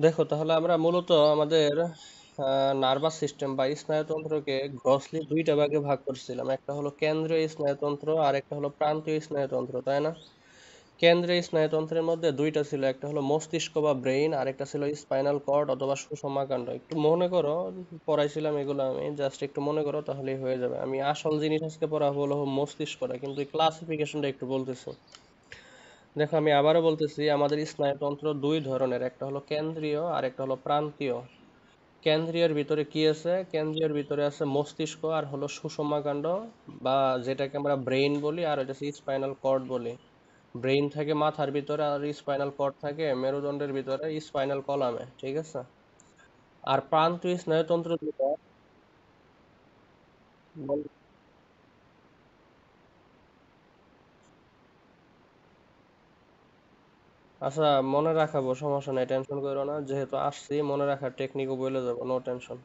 দেখো, তাহলে আমরা মূলত আমাদের নার্ভাস সিস্টেম বা স্নায়ুতন্ত্রকে গ্রসলি দুইটা ভাগে ভাগ করছিলাম। একটা হলো কেন্দ্রীয় স্নায়ুতন্ত্র আর একটা হলো প্রান্তীয় স্নায়ুতন্ত্র, তাই না? কেন্দ্রীয় স্নায়ুতন্ত্রের মধ্যে দুইটা ছিল, একটা হলো মস্তিষ্ক বা ব্রেইন, আর একটা ছিল স্পাইনাল কর্ড অথবা সুষমা কাণ্ড। একটু মনে করো, পড়াইছিলাম এগুলো, আমি জাস্ট একটু মনে করো তাহলেই হয়ে যাবে। আমি আসল জিনিস আজকে পড়া হলো মস্তিষ্কটা, কিন্তু ক্লাসিফিকেশনটা একটু বলতেছি। দেখো, আমি আবারও বলতেছি, আমাদের স্নায়ুতন্ত্র দুই ধরনের, একটা হলো কেন্দ্রীয় আর একটা হলো প্রান্তীয়। কেন্দ্রীয়ের ভিতরে কি আছে? কেন্দ্রীয়ের ভিতরে আছে মস্তিষ্ক আর হলো সুষমা কাণ্ড, বা যেটাকে আমরা ব্রেইন বলি, আর এটা স্পাইনাল কর্ড বলি। ব্রেইন থাকে মাথার ভিতরে, আর স্পাইনাল কর্ড থাকে মেরুদণ্ডের ভিতরে, স্পাইনাল কলামে, ঠিক আছে? আর প্রান্তীয় স্নায়ুতন্ত্র যেটা বল- আচ্ছা, মনে রাখাবো, সমস্যা নাই, টেনশন করো না। যেহেতু আসছি, মনে রাখার টেকনিকও বলে যাবো, নো টেনশন।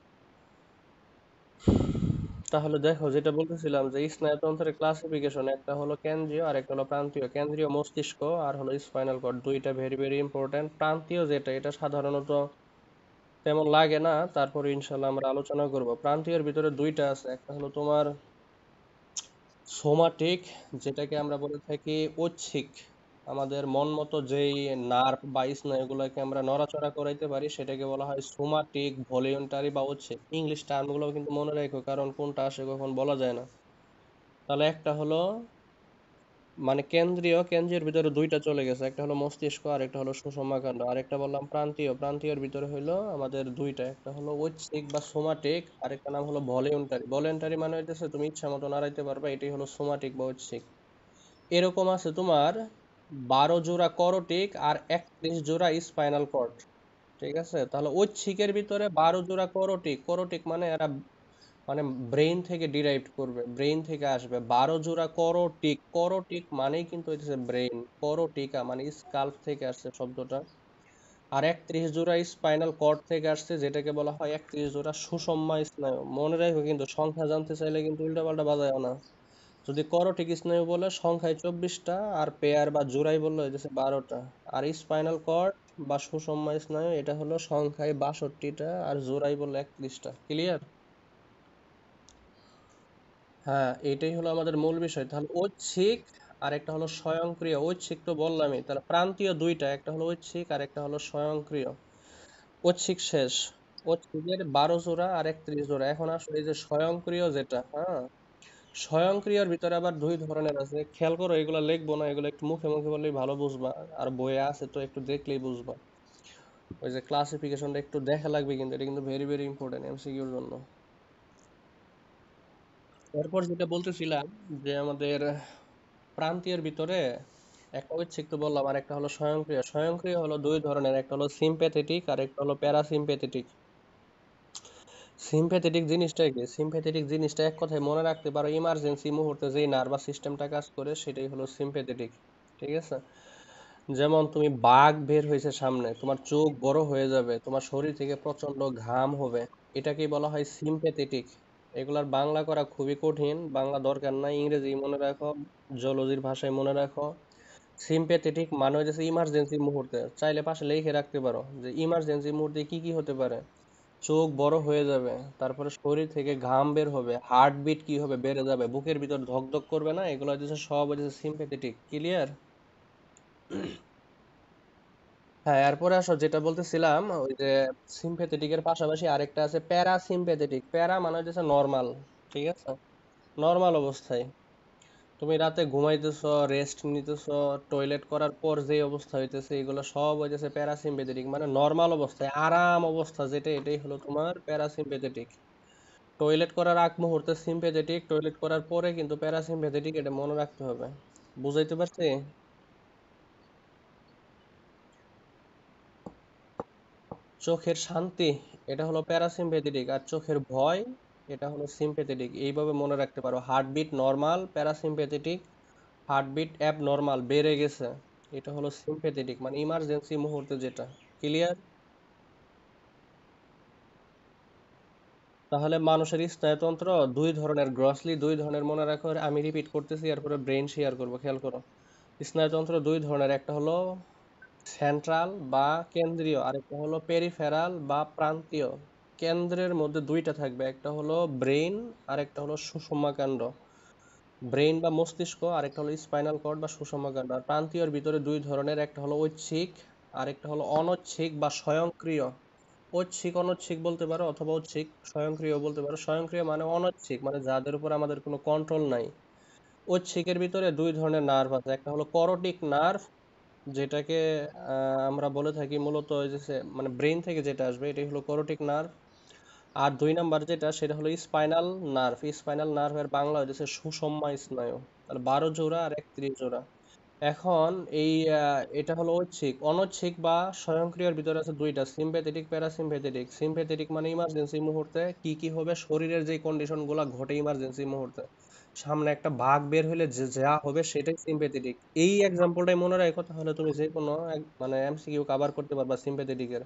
তাহলে দেখো, যেটা বলতেছিলাম যে স্নায়ুতন্ত্রের ক্লাসিফিকেশন, একটা হলো কেন্দ্রীয় আর একটা হলো প্রান্তীয়। কেন্দ্রীয় মস্তিষ্ক আর হলো স্পাইনাল কর্ড, দুইটা ভেরি ভেরি ইম্পর্টেন্ট। প্রান্তীয় যেটা, এটা সাধারণত তেমন লাগে না, তারপরে ইনশাল্লাহ আমরা আলোচনা করব। প্রান্তীয়ের ভিতরে দুইটা আছে, একটা হলো তোমার সোমাটিক, যেটাকে আমরা বলে থাকি ঐচ্ছিক। আমাদের মন মতো যেই নার্ভ বা স্নায়ুগুলোকে আমরা নড়াচড়া করাইতে পারি সেটাকে বলা হয় সোমাটিক, ভলিউন্টারি বা ঐচ্ছিক। ইংলিশ টার্মগুলো কিন্তু মনে রাখো, কারণ কোনটা আসে কখন বলা যায় না। তাহলে একটা হলো মানে কেন্দ্রীয়ের ভিতরে দুইটা চলে গেছে, একটা হলো মস্তিষ্ক আর একটা হলো সুষমা কাণ্ড। আর একটা বললাম প্রান্তীয়, প্রান্তীয়ের ভিতরে হলো আমাদের দুইটা, একটা হলো ঐচ্ছিক বা সোমাটিক, আর একটা নাম হলো ভলিউন্টারি। ভলিউন্টারি মানে হইতেছে তুমি ইচ্ছা মতো নাড়াইতে পারবে, এটাই হলো সোমাটিক বা ঐচ্ছিক। এরকম আছে তোমার 12 জোড়া করটিক আর 31 জোড়া স্পাইনাল কর্ড, ঠিক আছে? তাহলে ঐচ্ছিকের ভিতরে 12 জোড়া করটিক, করটিক মানে এরা মানে ব্রেইন থেকে ডিরাইভ করবে, ব্রেইন থেকে আসবে। 12 জোড়া করটিক, করটিক মানেই কিন্তু হইতেছে ব্রেইন, করটিকা মানে স্কাল্প থেকে আসছে শব্দটা। আর 31 জোড়া স্পাইনাল কর্ড থেকে আসছে, যেটাকে বলা হয় 31 জোড়া সুষমা স্নায়ু। মনে রাখো, কিন্তু সংখ্যা জানতে চাইলে কিন্তু উল্টাপাল্টা বাজায় না। যদি করটিক স্নায়ু বলে সংখ্যায় 24টা, আর পেয়ার বা জোড়াই বললে হইতেছে 12টা। আর স্পাইনাল কর্ড বা সুষমা স্নায়ু, এটা হলো সংখ্যায় 62টা, আর জোড়াই বললে 31টা। ক্লিয়ার? হ্যাঁ, এটাই হলো আমাদের মূল বিষয়। তাহলে ঐচ্ছিক আর একটা হলো স্বয়ংক্রিয়। ঐচ্ছিক তো বললামই, তাহলে প্রান্তীয় দুইটা, একটা হলো ঐচ্ছিক আর একটা হলো স্বয়ংক্রিয়। ঐচ্ছিক শেষ, ঐচ্ছিকের 12 জোড়া আর 31 জোড়া। এখন আসলে এই যে স্বয়ংক্রিয় যেটা, হ্যাঁ, স্বয়ংক্রিয়র ভিতরে আবার দুই ধরনের আছে। খেয়াল করো, এগুলা লিখবো না, এগুলো একটু মুখে মুখে বললেই ভালো বুঝবা। আর বইয়ে আছে তো একটু দেখলেই বুঝবা। ওই যে ক্লাসিফিকেশনটা একটু দেখা লাগবে, কিন্তু এটা কিন্তু ভেরি ভেরি ইম্পর্টেন্ট এমসিকিউর জন্য। এরপর যেটা বলতেছিলাম, যে আমাদের প্রান্তীয়ের ভিতরে একটা ঐচ্ছিক তো বললাম, আর একটা হলো স্বয়ংক্রিয়। স্বয়ংক্রিয় হলো দুই ধরনের, একটা হলো সিম্প্যাথেটিক আর একটা হলো প্যারাসিম্প্যাথেটিক। সিম্প্যাথেটিক জিনিসটা কি? সিম্প্যাথেটিক জিনিসটা এক কথায় মনে রাখতে পারো, ইমার্জেন্সি মুহূর্তে যেই নার্ভাস সিস্টেমটা কাজ করে সেটাই হলো সিম্প্যাথেটিক, ঠিক আছে? যেমন তুমি বাঘ বের হয়েছে সামনে, তোমার চোখ বড় হয়ে যাবে, তোমার শরীর থেকে প্রচন্ড ঘাম হবে, এটাকেই বলা হয় সিম্প্যাথেটিক। এগুলার বাংলা করা খুবই কঠিন, বাংলা দরকার নাই, ইংরেজি মনে রাখো, জলজির ভাষায় মনে রাখো। সিম্প্যাথেটিক মানে হচ্ছে ইমার্জেন্সি মুহূর্তে, চাইলে পাশে লিখে রাখতে পারো যে ইমার্জেন্সি মুহূর্তে কি কি হতে পারে। চোখ বড় হয়ে যাবে, তারপরে শরীর থেকে ঘাম বের হবে, হার্টবিট কি হবে, বেড়ে যাবে, বুকের ভিতর ধকধক করবে না, এগুলো হচ্ছে সব হচ্ছে সিম্প্যাথেটিক। ক্লিয়ার? হ্যাঁ, এরপরে আসো, যেটা বলতেছিলাম, ওই যে সিম্প্যাথেটিকের পাশাপাশি আরেকটা আছে প্যারাসিম্প্যাথেটিক। প্যারা মানে হচ্ছে নর্মাল, ঠিক আছে? নর্মাল অবস্থায় তুমি রাতে ঘুমাইতেছো, রেস্ট নিতেছো, টয়লেট করার পর যে অবস্থা হইতেছে, এগুলো সব হইতেছে প্যারাসিম্প্যাথেটিক, মানে নর্মাল অবস্থায় আরাম অবস্থা যেটা, এটাই হলো তোমার প্যারাসিম্প্যাথেটিক। টয়লেট করার আগ মুহূর্তে সিম্প্যাথেটিক, টয়লেট করার পরে কিন্তু প্যারাসিম্প্যাথেটিক, এটা মনে রাখতে হবে। বুঝাইতে পারছি? চোখের শান্তি, এটা হলো প্যারাসিম্প্যাথেটিক, আর চোখের ভয়, এটা হলো সিম্প্যাথেটিক। এইভাবে মনে রাখতে পারো। হার্টবিট নর্মাল প্যারাসিম্প্যাথেটিক, হার্টবিট অ্যাব নর্মাল বেড়ে গেছে, এটা হলো সিম্প্যাথেটিক, মানে ইমার্জেন্সি মুহূর্তে যেটা। ক্লিয়ার? তাহলে মানুষের স্নায়ুতন্ত্র দুই ধরনের, গ্রসলি দুই ধরনের মনে রাখো। আমি রিপিট করতেছি, এরপরে ব্রেন শেয়ার করবো, খেয়াল করো। স্নায়ুতন্ত্র দুই ধরনের, একটা হলো সেন্ট্রাল বা কেন্দ্রীয়, আরেকটা হলো পেরিফেরাল বা প্রান্তীয়। কেন্দ্রের মধ্যে দুইটা থাকবে, একটা হলো ব্রেইন আর একটা হলো সুষুম্নাকাণ্ড। ব্রেইন বা মস্তিষ্ক, আরেকটা হলো স্পাইনাল কর্ড বা সুষুম্নাকাণ্ড। আর প্রান্তীয়র ভিতরে দুই ধরনের, একটা হলো ঐচ্ছিক আর একটা হলো অনৈচ্ছিক বা স্বয়ংক্রিয়। ঐচ্ছিক অনৈচ্ছিক বলতে পারো, অথবা ঐচ্ছিক স্বয়ংক্রিয় বলতে পারো। স্বয়ংক্রিয় মানে অনৈচ্ছিক, মানে যাদের উপর আমাদের কোনো কন্ট্রোল নাই। ঐচ্ছিকের ভিতরে দুই ধরনের নার্ভ আছে, একটা হলো করোটিক নার্ভ, যেটাকে আমরা বলে থাকি মূলত ওই যে মানে ব্রেন থেকে যেটা আসবে এটাই হলো করোটিক নার্ভ। আর দুই নাম্বার যেটা, সেটা হলো স্পাইনাল নার্ভ। স্পাইনাল নার্ভের বাংলা হচ্ছে সুষুম্না স্নায়ু। তাহলে 12 জোড়া আর 31 জোড়া। এখন এই এটা হলো ঐচ্ছিক। অনৈচ্ছিক বা স্বয়ংক্রিয়র ভিতরে আছে দুইটা, সিম্প্যাথেটিক প্যারাসিম্প্যাথেটিক। সিম্প্যাথেটিক মানে ইমার্জেন্সি মুহূর্তে কি কি হবে, শরীরের যে কন্ডিশন গুলা ঘটে ইমার্জেন্সি মুহূর্তে, সামনে একটা বাঘ বের হলে যে যা হবে সেটাই সিম্প্যাথেটিক। এই এক্সাম্পলটাই মনে রাখো, তাহলে তুমি যে কোনো মানে এমসিকিউ কভার করতে পারবা সিম্প্যাথেটিকের।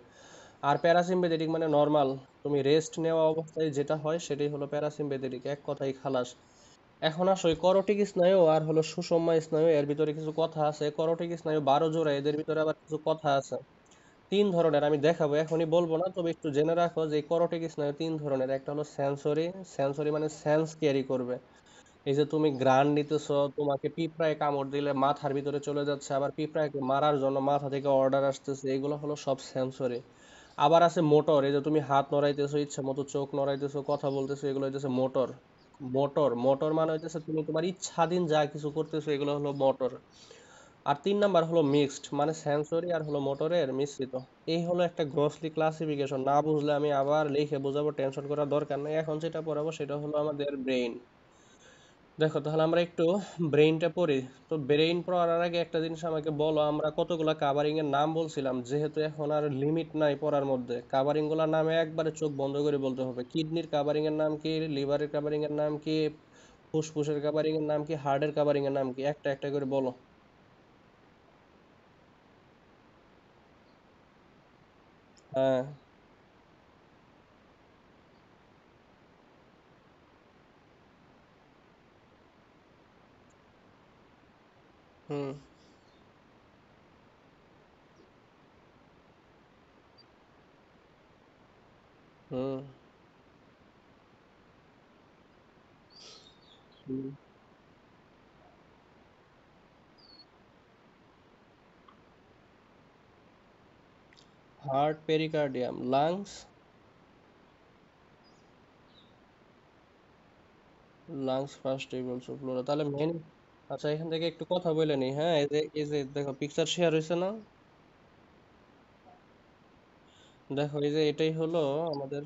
আর প্যারাসিম্প্যাথেটিক মানে নর্মাল, তুমি রেস্ট নেওয়া অবস্থায় যেটা হয় সেটাই হলো প্যারাসিম্প্যাথেটিক, এক কথাই খালাস। এখন আসো এই করোটিক স্নায়ু আর হলো সুষুম্না স্নায়ু, এর ভিতরে কিছু কথা আছে। করোটিক স্নায়ু 12 জোড়া, এদের ভিতরে আবার কিছু কথা আছে। তিন ধরনের, আমি দেখাবো এখনই বলবো না, তবে একটু জেনে রাখো যে করোটিক স্নায়ু তিন ধরনের। একটা হলো সেন্সরি। সেন্সরি মানে সেন্স ক্যারি করবে। এই যে তুমি ঘ্রাণ নিতেছো, তোমাকে পিঁপড়ায় কামড় দিলে মাথার ভিতরে চলে যাচ্ছে, আবার পিঁপড়াকে মারার জন্য মাথা থেকে অর্ডার আসতেছে, এগুলো হলো সব সেন্সরি। আবার আছে মোটর, এই যে তুমি হাত নড়াইতেছো, ইচ্ছা মতো চোখ নড়াইতেছো, কথা বলতেছো, এগুলো হইতেছে মোটর। মোটর মোটর মানে হইতেছে তুমি তোমার ইচ্ছাধীন যা কিছু করতেছো, এগুলো হলো মোটর। আর তিন নাম্বার হলো মিক্সড, মানে সেন্সরি আর হলো মোটরের মিশ্রিত। এই হলো একটা গ্রসলি ক্লাসিফিকেশন। না বুঝলে আমি আবার লিখে বোঝাবো, টেনশন করার দরকার নেই। এখন যেটা পড়াবো সেটা হলো আমাদের ব্রেইন। দেখো তাহলে আমরা একটু ব্রেইনটা পড়ি। তো ব্রেইন পড়ার আগে একটা জিনিস আমাকে বলো, আমরা কতগুলা কাভারিং এর নাম বলছিলাম? যেহেতু এখন আর লিমিট নাই পড়ার মধ্যে, কাভারিং গুলার নামে একবারে চোখ বন্ধ করে বলতে হবে। কিডনির কাভারিং এর নাম কি, লিভারের কাভারিং এর নাম কি, ফুসফুসের কাভারিং এর নাম কি, হার্টের কাভারিং এর নাম কি, একটা একটা করে বলো। হ্যাঁ। হুম। হুম। হুম। Heart, pericardium, lungs. Lungs first এই বলছো, ফ্লোরা তাহলে মেন। আচ্ছা, এখান থেকে একটু কথা বলে নি। হ্যাঁ, এই যে দেখো পিকচার শেয়ার হয়েছে না? দেখো এই যে এটাই হলো আমাদের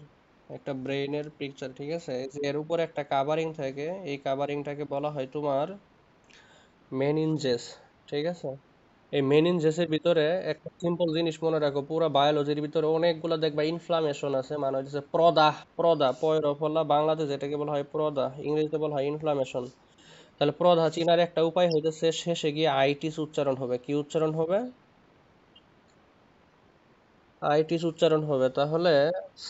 একটা ব্রেইনের পিকচার, ঠিক আছে? এই যে এর উপর একটা কাভারিং থাকে, এই কাভারিংটাকে বলা হয় তোমার মেনিনজেস, ঠিক আছে? এই মেনিনজেসের ভিতরে একটা সিম্পল জিনিস মনে রাখো, পুরো বায়োলজির ভিতরে অনেকগুলো দেখবা ইনফ্লামেশন আছে, মানে হচ্ছে প্রদাহ। প্রদাহ পয়রফলা, বাংলাতে যেটাকে বলা হয় প্রদাহ, ইংরেজিতে বলা হয় ইনফ্লামেশন। তাহলে প্রদাহ চিনার একটা উপায় হইতেছে শেষে গিয়ে আইটিস উচ্চারণ হবে। কি উচ্চারণ হবে? আইটিস উচ্চারণ হবে। তাহলে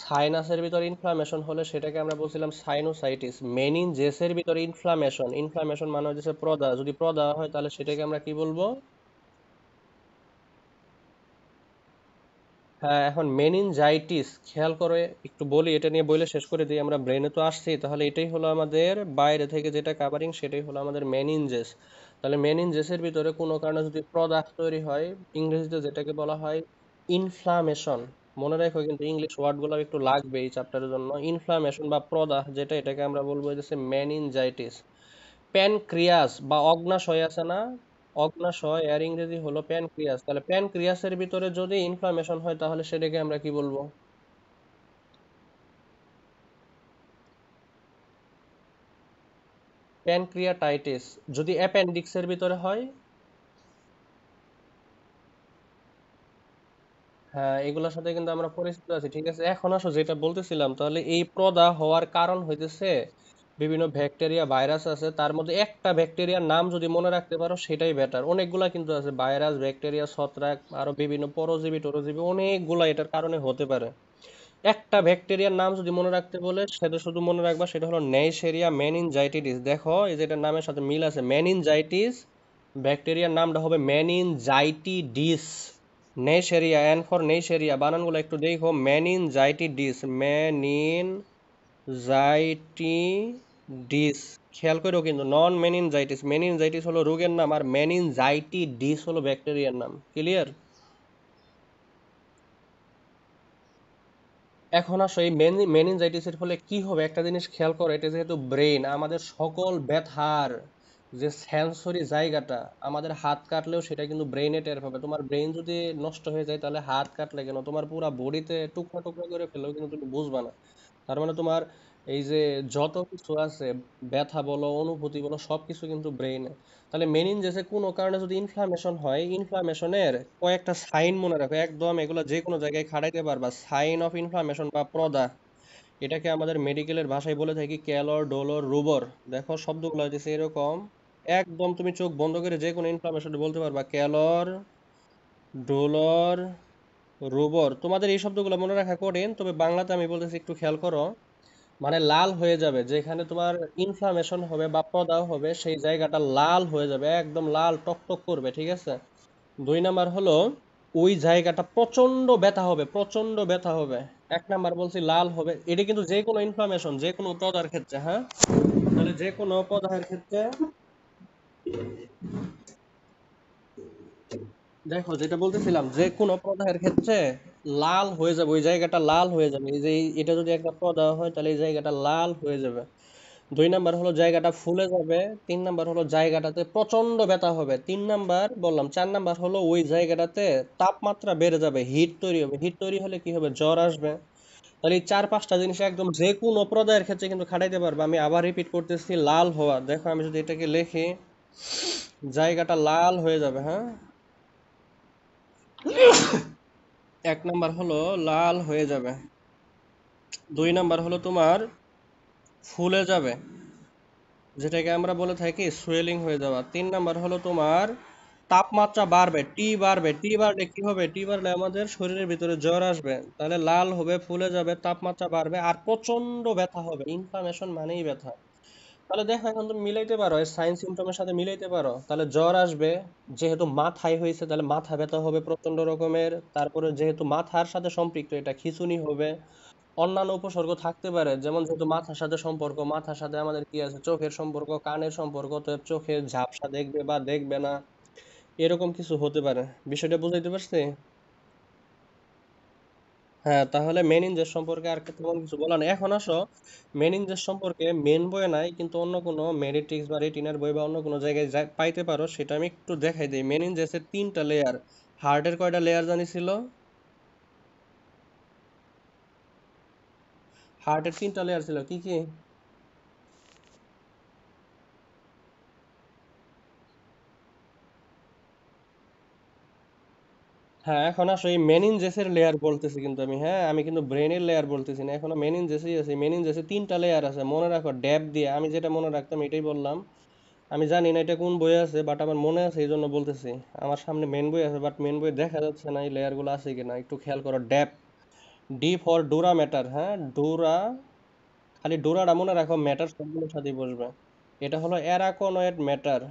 সাইনাসের ভিতরে ইনফ্লামেশন হলে সেটাকে আমরা বলছিলাম সাইনোসাইটিস। মেনিনজেসের ভিতরে ইনফ্লামেশন, ইনফ্লামেশন মানে হচ্ছে প্রদাহ, যদি প্রদাহ হয় তাহলে সেটাকে আমরা কি বলবো? হ্যাঁ, এখন মেনিনজাইটিস খেয়াল করে একটু বলি, এটা নিয়ে বলে শেষ করে দিই, আমরা ব্রেনে তো আসছি। তাহলে এটাই হলো আমাদের বাইরে থেকে যেটা কাভারিং, সেটাই হলো আমাদের মেনিনজেস। তাহলে মেনিনজেসের ভিতরে কোনো কারণে যদি প্রদাহ তৈরি হয়, ইংরেজিতে যেটাকে বলা হয় ইনফ্লামেশন। মনে রাখো কিন্তু ইংলিশ ওয়ার্ডগুলো একটু লাগবে এই চ্যাপ্টারের জন্য। ইনফ্লামেশন বা প্রদাহ যেটা, এটাকে আমরা বলবো যে মেনিনজাইটিস। প্যানক্রিয়াস বা অগ্নাশয় আছে না? অগ্নাশয় এর ইংরেজি হলো প্যানক্রিয়াস। তাহলে প্যানক্রিয়াসের ভিতরে যদি ইনফ্লামেশন হয় তাহলে সেটাকে আমরা কি বলবো? প্যানক্রিয়াটাইটিস। যদি অ্যাপেন্ডিক্সের ভিতরে হয়? হ্যাঁ, এগুলোর সাথে কিন্তু আমরা পরিচিত আছি, ঠিক আছে? এখন আসো যেটা বলতেছিলাম, তাহলে এই প্রদাহ হওয়ার কারণ হইতেছে বিভিন্ন ব্যাকটেরিয়া ভাইরাস আছে, তার মধ্যে একটা ব্যাকটেরিয়ার নাম যদি মনে রাখতে পারো সেটাই বেটার। অনেকগুলা কিন্তু আছে, ভাইরাস, ব্যাকটেরিয়া, ছত্রাক, আরো বিভিন্ন পরজীবী টরজীবী, অনেকগুলা এটার কারণে হতে পারে। একটা ব্যাকটেরিয়ার নাম যদি মনে রাখতে বলে, সেটা শুধু মনে রাখবা, সেটা হলো নেইসেরিয়া মেনিনজাইটিস। দেখো এই যে এটার নামের সাথে মিল আছে, মেনিনজাইটিস। ব্যাকটেরিয়ার নামটা হবে মেনিনজাইটিডিস। নেইসেরিয়া, এন ফর নেইসেরিয়া, বানানগুলো একটু দেখো। মেনিনজাইটিডিস, মেনিনজাইটিডিস, খেয়াল করো কিন্তু নন মেনিনজাইটিস। মেনিনজাইটিস হলো রোগের নাম, আর মেনিনজাইটিডিস হলো ব্যাকটেরিয়ার নাম। ক্লিয়ার? এখন আসো এই মেনিনজাইটিসের ফলে কি হবে একটা জিনিস খেয়াল করো। এটা যেহেতু ব্রেন, আমাদের সকল ব্যথার যে সেন্সরি জায়গাটা, আমাদের হাত কাটলেও সেটা কিন্তু ব্রেইনে টের পাবে। তোমার ব্রেন যদি নষ্ট হয়ে যায় তাহলে হাত কাটলে কেন, তোমার পুরো বডিতে টুকরা টুকরা করে ফেলেও কিন্তু তুমি বুঝবা না। তার মানে তোমার এই যে যত কিছু আছে, ব্যথা বলো অনুভূতি বলো, সবকিছু কিন্তু ব্রেইনে। তাহলে মেনিনজেসে কোনো কারণে যদি ইনফ্লামেশন হয়, ইনফ্লামেশনের কয়েকটা সাইন মনে রাখো একদম, এগুলো যে কোনো জায়গায় খাটাইতে পারবা। সাইন অফ ইনফ্লামেশন বা প্রদা, এটাকে আমাদের মেডিকেলের ভাষায় বলে থাকি ক্যালর ডোলর রুবর। দেখো শব্দগুলো হইতেছে এরকম, একদম তুমি চোখ বন্ধ করে যে কোনো ইনফ্লামেশন বলতে পারবা, ক্যালর ডোলর রুবর। তোমাদের এই শব্দগুলো মনে রাখা কঠিন, তবে বাংলাতে আমি বলতেছি একটু খেয়াল করো। মানে লাল হয়ে যাবে যেখানে তোমার ইনফ্লামেশন হবে বা প্রদাহ হবে, সেই জায়গাটা লাল হয়ে যাবে, একদম লাল টকটক করবে, ঠিক আছে? দুই নাম্বার হলো ওই জায়গাটা প্রচন্ড ব্যথা হবে, প্রচন্ড ব্যথা হবে। এক নাম্বার বলছি লাল হবে, এটা কিন্তু যে কোনো ইনফ্লামেশন যে কোনো প্রদাহের ক্ষেত্রে, হ্যাঁ? তাহলে যে কোনো প্রদাহের ক্ষেত্রে দেখো যেটা বলতেছিলাম, যে কোনো প্রদাহের ক্ষেত্রে লাল হয়ে যাবে, ওই জায়গাটা লাল হয়ে যাবে। এই যে এটা যদি একটা প্রদাহ হয় তাহলে এই জায়গাটা লাল হয়ে যাবে। দুই নাম্বার হলো জায়গাটা ফুলে যাবে। তিন নাম্বার হলো জায়গাটাতে প্রচন্ড ব্যথা হবে। তিন নাম্বার বললাম, চার নাম্বার হলো ওই জায়গাটাতে তাপমাত্রা বেড়ে যাবে, হিট তৈরি হবে। হিট তৈরি হলে কি হবে? জ্বর আসবে। তাহলে এই চার পাঁচটা জিনিস একদম যে কোনো প্রদায়ের ক্ষেত্রে কিন্তু খাটাইতে পারবে। আমি আবার রিপিট করতেছি, লাল হওয়া। দেখো আমি যদি এটাকে লিখি, জায়গাটা লাল হয়ে যাবে, হ্যাঁ? এক নাম্বার হলো লাল হয়ে যাবে। দুই নাম্বার হলো তোমার ফুলে যাবে, যেটাকে আমরা বলে থাকি সোয়েলিং হয়ে যাওয়া। তিন নাম্বার হলো তোমার তাপমাত্রা বাড়বে, টি বাড়বে। টি বাড়লে কি হবে? টি বাড়লে আমাদের শরীরের ভিতরে জ্বর আসবে। তাহলে লাল হবে, ফুলে যাবে, তাপমাত্রা বাড়বে, আর প্রচন্ড ব্যথা হবে। ইনফ্লামেশন মানেই ব্যথা। তাহলে দেখো এখন তুমি মিলাইতে পারো, এই সাইন সিমটমের সাথে মিলাইতে পারো। তাহলে জ্বর আসবে, যেহেতু মাথায় হয়েছে তাহলে মাথা ব্যথা হবে প্রচন্ড রকমের। তারপরে যেহেতু মাথার সাথে সম্পৃক্ত, এটা খিঁচুনি হবে। অন্যান্য উপসর্গ থাকতে পারে, যেমন যেহেতু মাথার সাথে সম্পর্ক, মাথার সাথে আমাদের কি আছে? চোখের সম্পর্ক, কানের সম্পর্ক। তো চোখে ঝাপসা দেখবে বা দেখবে না, এরকম কিছু হতে পারে। বিষয়টা বুঝাইতে পারছি? হ্যাঁ, তাহলে মেনিনজেস সম্পর্কে আর তেমন কিছু বলা নেই। এখন আসো, মেনিনজেস সম্পর্কে মেন বইয়ে নাই, কিন্তু অন্য কোনো মেডিট্রিক্স বা রেটিনার বই বা অন্য কোনো জায়গায় পাইতে পারো, সেটা আমি একটু দেখাই দিই। মেনিনজেসের তিনটা লেয়ার। হার্টের কয়টা লেয়ার জানিছিল? হার্টের তিনটা লেয়ার ছিল, কি কি? হ্যাঁ, এখন আসো এই মেনিনজেসের লেয়ার বলতেছি কিন্তু আমি, হ্যাঁ, আমি কিন্তু ব্রেনের লেয়ার বলতেছি না, এখনো মেনিনজেসই আছে। মেনিনজেসে তিনটা লেয়ার আছে, মনে রাখো ড্যাপ দিয়ে। আমি যেটা মনে রাখতাম এটাই বললাম। আমি জানি না এটা কোন বই আছে, বাট আমার মনে আছে এই জন্য বলতেছি। আমার সামনে মেন বই আছে, বাট মেন বই দেখা যাচ্ছে না এই লেয়ার গুলো আছে কিনা, একটু খেয়াল করো। ড্যাপ, ডি ফর ডুরা ম্যাটার, হ্যাঁ, ডুরা। খালি ডুরাটা মনে রাখো, ম্যাটার সবগুলোর সাথেই বসবে। এটা হলো অ্যারাকোনয়েড ম্যাটার।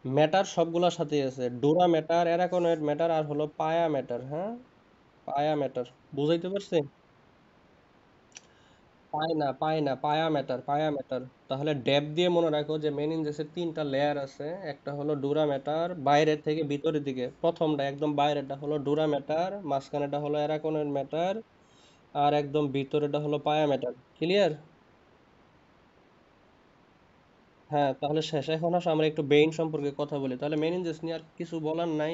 ম্যাটার সবগুলোর সাথেই আছে, ডুরা ম্যাটার, অ্যারাকোনয়েড ম্যাটার, আর হলো পায়া ম্যাটার, হ্যাঁ, পায়া ম্যাটার। বুঝাইতে পারছি? পায়া ম্যাটার, পায়া ম্যাটার। তাহলে ডেপ দিয়ে মনে রাখো যে মেনিনজেসের তিনটা লেয়ার আছে। একটা হলো ডুরা ম্যাটার, বাইরের থেকে ভিতরের দিকে। প্রথমটা একদম বাইরেরটা হলো ডুরা ম্যাটার, মাঝখানেটা হলো অ্যারাকোনয়েড ম্যাটার, আর একদম ভিতরেটা হলো পায়া ম্যাটার। ক্লিয়ার? হ্যাঁ, তাহলে শেষ। এখন আসো আমরা একটু ব্রেইন সম্পর্কে কথা বলি। তাহলে মেনিনজেস নিয়ে আর কিছু বলার নাই।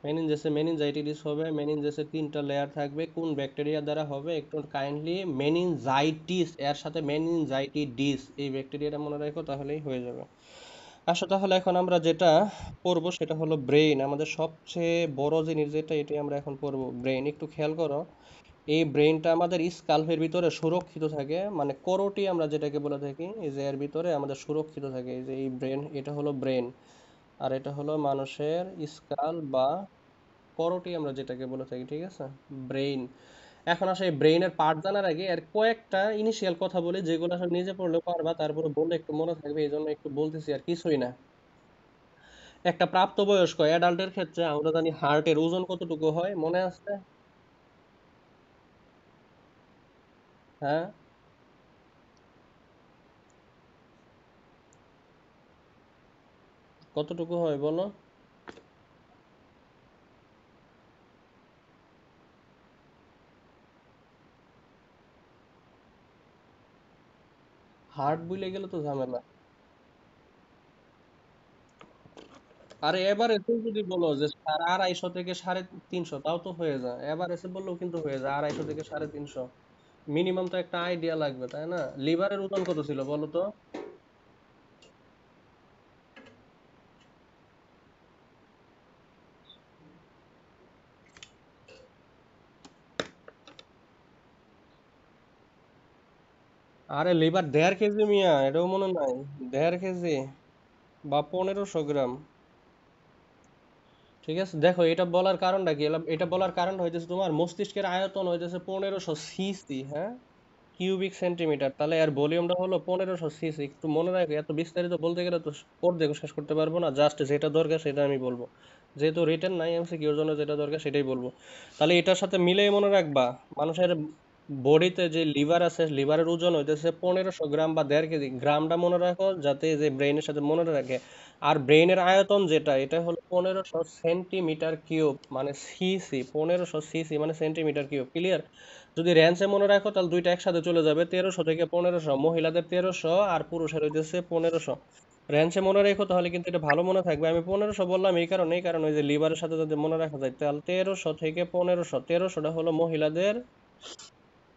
মেনিনজেসে মেনিনজাইটিস হবে, মেনিনজেসে তিনটা লেয়ার থাকবে। কোন ব্যাকটেরিয়া দ্বারা হবে একটু কাইন্ডলি, মেনিনজাইটিস, এর সাথে মেনিনজাইটিডিস, এই ব্যাকটেরিয়াটা মনে রাখো, তাহলেই হয়ে যাবে। আসো তাহলে এখন আমরা যেটা পড়বো সেটা হলো ব্রেইন। আমাদের সবচেয়ে বড় জিনিস যেটা, এটাই আমরা এখন পড়বো, ব্রেইন। একটু খেয়াল করো, এই ব্রেইনটা আমাদের স্কাল্পের ভিতরে সুরক্ষিত থাকে, মানে করোটি আমরা যেটাকে বলে থাকি, এই যে এর ভিতরে আমাদের সুরক্ষিত থাকে। এই যে এই ব্রেন, এটা হলো ব্রেন। আর এটা হলো মানুষের স্কাল বা করোটি আমরা যেটাকে বলে থাকি, ঠিক আছে? ব্রেইন। এখন আসলে ব্রেইনের পার্ট জানার আগে আর কয়েকটা ইনিশিয়াল কথা বলি, যেগুলো আসলে নিজে পড়লেও পারবা, তারপরে বললে একটু মনে থাকবে, এই জন্য একটু বলতেছি, আর কিছুই না। একটা প্রাপ্তবয়স্ক অ্যাডাল্টের ক্ষেত্রে আমরা জানি হার্টের ওজন কতটুকু হয় মনে আছে? হ্যাঁ, কতটুকু হয় বলো? হার্ট ভুলে গেলে তো ঝামেলা। আরে এভারেজে যদি বলো যে 250 থেকে 350 তাও তো হয়ে যায়, এভারেজে বললেও কিন্তু হয়ে যায় 250 থেকে 350। মিনিমাম তো একটা আইডিয়া লাগবে তাই না? লিভারের ওজন কত ছিল বলো তো? আরে লিভার 1.5 কেজি মিয়া, এটাও মনে নাই? 1.5 কেজি বা 1500 গ্রাম। ঠিক আছে, দেখো এটা বলার কারণটা কি, এটা বলার কারণ হইতেছে তোমার মস্তিষ্কের আয়তন হইতেছে 1500 সিসি, হ্যাঁ, কিউবিক সেন্টিমিটার। তাহলে আর ভলিউমটা হলো 1500 সিসি। একটু মনে রাখো, এত বিস্তারিত বলতে গেলে তো অর্ধেক শেষ করতে পারবো না। জাস্ট যেটা দরকার সেটা আমি বলবো, যেহেতু রিটেন নাই এমসিকিউর জন্য যেটা দরকার সেটাই বলবো। তাহলে এটার সাথে মিলেই মনে রাখবা, মানুষের বডিতে যে লিভার আছে, লিভারের ওজন হইতেছে 1500 গ্রাম বা 1.5 কেজি। গ্রামটা মনে রাখো যাতে যে ব্রেইনের সাথে মনে রাখে। আর ব্রেইনের আয়তন যেটা, এটা হলো 1500 সেন্টিমিটার কিউব, মানে সিসি। 1500 সিসি মানে সেন্টিমিটার কিউব, ক্লিয়ার? যদি র্যাঞ্চে মনে রাখো তাহলে দুইটা একসাথে চলে যাবে, 1300 থেকে 1500। মহিলাদের 1300 আর পুরুষের হইতেছে 1500। র্যাঞ্চে মনে রেখো তাহলে কিন্তু এটা ভালো মনে থাকবে। আমি 1500 বললাম এই কারণে ওই যে লিভারের সাথে যদি মনে রাখা যায়, তাহলে 1300 থেকে 1500। 1300টা হলো মহিলাদের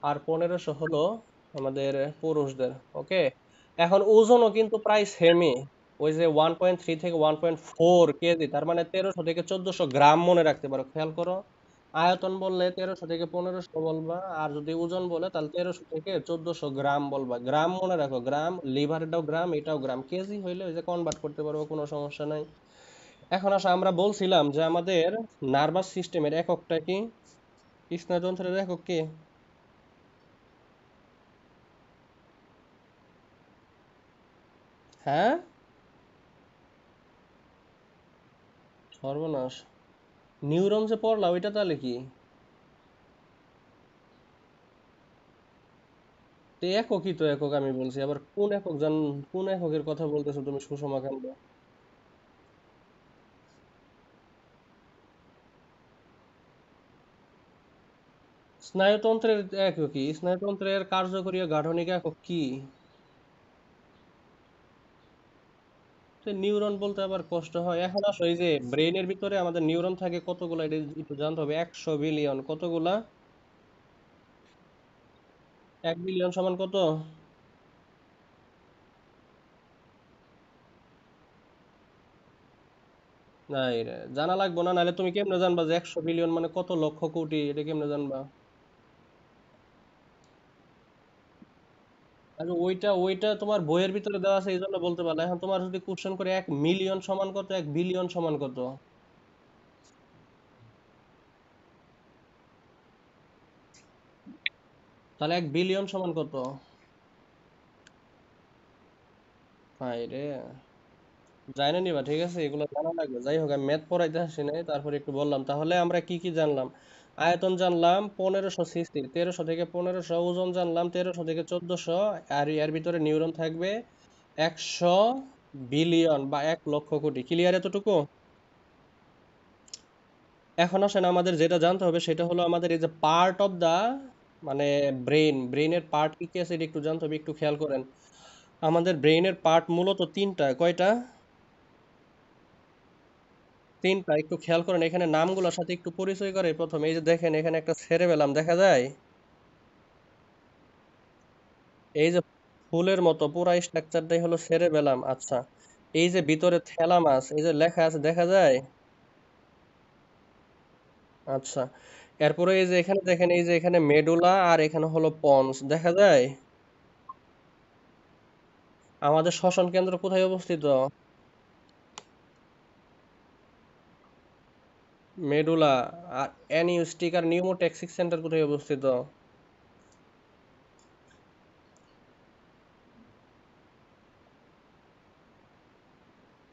আর 1500 হলো আমাদের পুরুষদের। ওকে, এখন ওজনও কিন্তু প্রায় সেমই। ওই যে 1.3 থেকে 1.4 কেজি, তার মানে 1300 থেকে 1400 গ্রাম মনে রাখতে পারো। খেয়াল করো, আয়তন বললে 1300 থেকে 1500 বলবা, আর যদি ওজন বলে তাহলে 1300 থেকে 1400 গ্রাম বলবা। গ্রাম মনে রাখো, গ্রাম। লিভারটাও গ্রাম, এটাও গ্রাম। কেজি হইলে ওই যে কনভার্ট করতে পারবো, কোনো সমস্যা নাই। এখন আসা, আমরা বলছিলাম যে আমাদের নার্ভাস সিস্টেমের এককটা কি, স্নায়ুতন্ত্রের একক কি? হ্যাঁ, সর্বনাশ, নিউরন যে পড়লা ওইটা তাহলে কি? তো এককই তো, একক আমি বলছি, আবার কোন একক জান, কোন এককের কথা বলতেছো তুমি সুষমা কাণ্ড? স্নায়ুতন্ত্রের একক কি? স্নায়ুতন্ত্রের কার্যকরী ও গাঠনিক একক কি? তো নিউরন বলতে আবার কষ্ট হয়। এখন আসো, এই যে ব্রেইনের ভিতরে আমাদের নিউরন থাকে কতগুলা, এটা একটু জানতে হবে। 100 বিলিয়ন। কতগুলা? 1 বিলিয়ন সমান কত? নাই রে, জানা লাগবো না, নাহলে তুমি কেমনে জানবা যে 100 বিলিয়ন মানে কত লক্ষ কোটি, এটা কেমনে জানবা? আচ্ছা, ওইটা ওইটা তোমার বইয়ের ভিতরে দেওয়া আছে এই জন্য বলতে পারলা। এখন তোমার যদি কোশ্চেন করে 1 মিলিয়ন সমান কত, 1 বিলিয়ন সমান কত, তাহলে 1 বিলিয়ন সমান কত? হাই রে, জানি নিবা, ঠিক আছে, এগুলো জানা লাগবে। যাই হোক, আমি ম্যাথ পড়াইতে আসি নাই, তারপরে একটু বললাম। তাহলে আমরা কি কি জানলাম? আয়তন জানলাম 1500 সিসি, 1300 থেকে 1500। ওজন জানলাম 1300 থেকে 1400। আর এর ভিতরে নিউরন থাকবে 100 বিলিয়ন বা 1 লক্ষ কোটি। ক্লিয়ার এতটুকু? এখন আসেন, আমাদের যেটা জানতে হবে সেটা হলো আমাদের এই যে পার্ট অফ দা, মানে ব্রেইনের পার্ট কি কি আছে এটা একটু জানতে হবে, একটু খেয়াল করেন। আমাদের ব্রেইনের পার্ট মূলত তিনটা। কয়টা? তিনটা। একটু খেয়াল করেন, এখানে নামগুলোর সাথে একটু পরিচয় করে প্রথমে। এই যে দেখেন, এখানে একটা সেরেবেলাম দেখা যায়, এই যে ফুলের মতো পুরা স্ট্রাকচারটাই হলো সেরেবেলাম। আচ্ছা, এই যে ভিতরে থ্যালামাস, এই যে লেখা আছে দেখা যায়। আচ্ছা, এরপরে এই যে এখানে দেখেন, এই যে এখানে মেডুলা আর এখানে হলো পন্স দেখা যায়। আমাদের শ্বসন কেন্দ্র কোথায় অবস্থিত? মেডুলা। আর অ্যানিউস্টিক আর নিউমোট্যাক্সিক সেন্টার কোথায় অবস্থিত?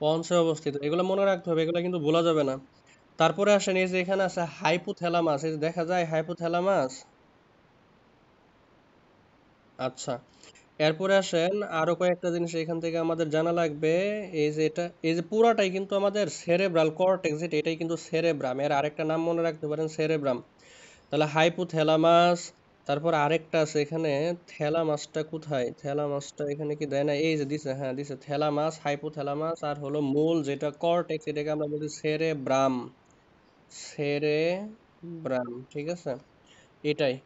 পঞ্চে অবস্থিত, এগুলো মনে রাখতে হবে, এগুলো কিন্তু ভোলা যাবে না। তারপরে আসেন, এই যে এখানে আছে হাইপোথ্যালামাস, এই যে দেখা যায় হাইপোথ্যালামাস। আচ্ছা, এরপরে আসেন আরো কয়েকটা জিনিস এখান থেকে আমাদের জানা লাগবে। এই যে এটা, এই যে পুরাটাই কিন্তু আমাদের সেরেব্রাল কর্টেক্স, যেটা এটাই কিন্তু সেরেব্রাম, এর আরেকটা নাম মনে রাখতে পারেন সেরেব্রাম। তাহলে হাইপোথ্যালামাস, তারপর আরেকটা আছে এখানে, থ্যালামাসটা কোথায়, থ্যালামাসটা এখানে কি দেয় না, এই যে দিছে, হ্যাঁ দিছে, থ্যালামাস, হাইপোথ্যালামাস, আর হলো মূল যেটা কর্টেক্স, এটাকে আমরা বলি সেরেব্রাম। সেরেব্রাম, ঠিক আছে, এটাই।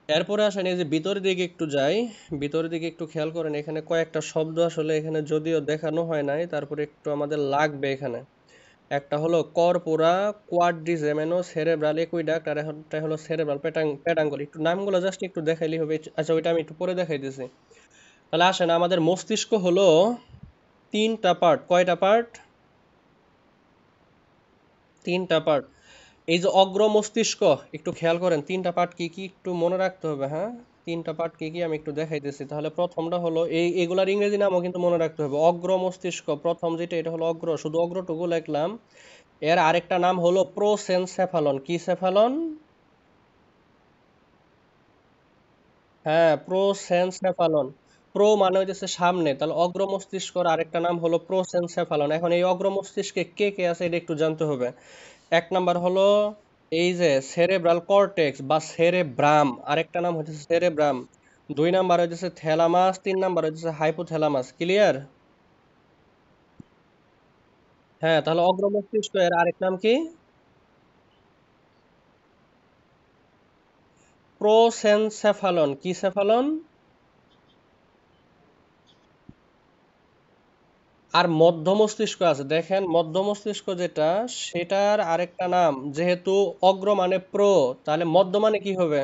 এরপরে আসেন, এই যে ভিতরের দিকে একটু যাই, ভিতরের দিকে একটু খেয়াল করেন, এখানে কয়েকটা শব্দ আসলে এখানে যদিও দেখানো হয় নাই, তারপরে একটু আমাদের লাগবে এখানে। একটা হলো কর্পোরা কোয়াড্রিজেমেনো সেরেব্রাল একুইডাক্ট, আর একটা হলো সেরেব্রাল প্যাটাঙ্গল। একটু নামগুলো জাস্ট একটু দেখাইলেই হবে। আচ্ছা, ওইটা আমি একটু পরে দেখাইতেছি। তাহলে আসেন, আমাদের মস্তিষ্ক হলো তিনটা পার্ট। কয়টা পার্ট? তিনটা পার্ট। এই যে অগ্র মস্তিষ্ক, একটু খেয়াল করেন তিনটা পার্ট কি কি একটু মনে রাখতে হবে, হ্যাঁ। তিনটা পার্ট কি কি আমি একটু দেখাইতেছি। তাহলে প্রথমটা হলো, এই এগুলার ইংরেজি নামও কিন্তু মনে রাখতে হবে। অগ্র মস্তিষ্ক প্রথম যেটা, এটা হলো অগ্র, শুধু অগ্রটুকু লিখলাম। এর আরেকটা নাম হলো প্রোসেনসেফালন। কি সেফালন? হ্যাঁ, প্রোসেনসেফালন। প্রো মানে হইতেছে সামনে, তাহলে অগ্র মস্তিষ্কর আরেকটা নাম হলো প্রোসেনসেফালন। এখন এই অগ্র মস্তিষ্কে কে কে আছে এটা একটু জানতে হবে। এক নাম্বার হলো এই যে সেরেব্রাল কর্টেক্স বা সেরেব্রাম, আরেকটা নাম হচ্ছে সেরেব্রাম। দুই নাম্বার হচ্ছে থ্যালামাস, তিন নাম্বার হচ্ছে হাইপোথ্যালামাস। ক্লিয়ার? হ্যাঁ, তাহলে অগ্র মস্তিষ্ক এর আরেক নাম কি? প্রোসেনসেফালন। কি সেফালন? আর মধ্য মস্তিষ্ক আছে, দেখেন মধ্য মস্তিষ্ক যেটা, সেটার আরেকটা নাম, যেহেতু অগ্র মানে প্রো, তাহলে মধ্য মানে কি হবে?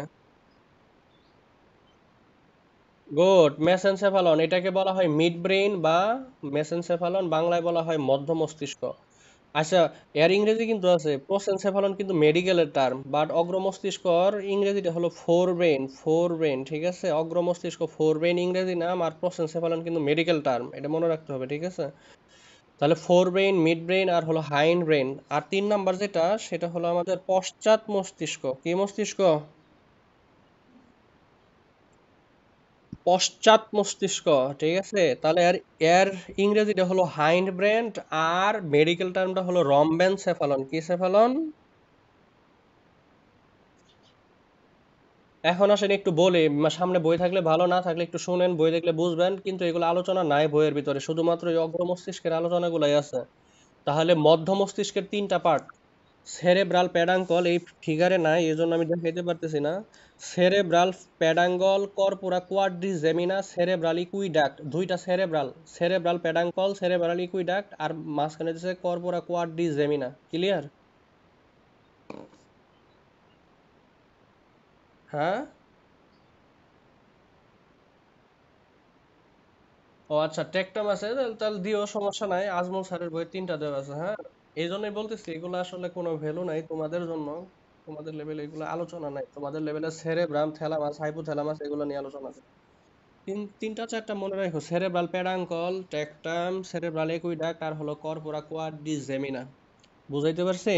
গুড, মেসেনসেফালন। এটাকে বলা হয় মিড ব্রেইন বা মেসেনসেফালন, বাংলায় বলা হয় মধ্য মস্তিষ্ক। আচ্ছা, এর ইংরেজি কিন্তু আছে, প্রোসেনসেফালন কিন্তু মেডিকেলের টার্ম, বাট অগ্র মস্তিষ্কর ইংরেজিটা হলো ফোর ব্রেইন। ফোর ব্রেইন, ঠিক আছে, অগ্র মস্তিষ্ক ফোর ব্রেইন ইংরেজি নাম, আর প্রোসেনসেফালন কিন্তু মেডিকেল টার্ম, এটা মনে রাখতে হবে, ঠিক আছে। তাহলে ফোর ব্রেইন, মিড ব্রেইন, আর হলো হাইন্ড ব্রেইন। আর তিন নাম্বার যেটা, সেটা হলো আমাদের পশ্চাৎ মস্তিষ্ক। কি মস্তিষ্ক? পশ্চাৎ মস্তিষ্ক, ঠিক আছে। তাহলে এর এর ইংরেজিটা হলো হাইন্ড ব্রেন, আর মেডিকেল টার্মটা হলো রম্বেনসেফালন। কি সেফালন? এখন আসেন একটু বলি, সামনে বই থাকলে ভালো, না থাকলে একটু শুনেন, বই দেখলে বুঝবেন, কিন্তু এগুলো আলোচনা নাই বইয়ের ভিতরে, শুধুমাত্র এই অগ্র মস্তিষ্কের আলোচনাগুলাই আছে। তাহলে মধ্য মস্তিষ্কের তিনটা পার্ট, সেরেব্রাল প্যাডাঙ্কল এই ফিগারে নাই, এজন্য আমি দেখাইতে পারতেছি না। সেরেব্রাল প্যাডাঙ্গল, কর্পোরা কোয়াড্রিজেমিনা, সেরেব্রাল ইকুইডাক্ট, দুইটা সেরেব্রাল, সেরেব্রাল প্যাডাঙ্কল, সেরেব্রাল ইকুইডাক্ট, আর মাঝখানে হচ্ছে কর্পোরা কোয়াড্রিজেমিনা। ক্লিয়ার? হ্যাঁ। ও আচ্ছা, টেকটাম আছে, তাহলে তাহলে দিও, সমস্যা নাই, আজমল স্যারের বই তিনটা দেওয়া আছে, হ্যাঁ। এই জন্যই বলতেছি, এগুলো আসলে কোনো ভ্যালু নাই তোমাদের জন্য, তোমাদের লেভেলে এগুলো আলোচনা নাই, তোমাদের লেভেলে সেরেব্রাম, থ্যালামাস, হাইপোথ্যালামাস এগুলো নিয়ে আলোচনা আছে। তিনটা চারটা মনে রাখো, সেরেব্রাল প্যাডাঙ্কল, টেকটাম, সেরেব্রাল একুইডাক্ট, আর হলো কর্পোরা কোয়াড্রিজেমিনা। বুঝাইতে পারছি?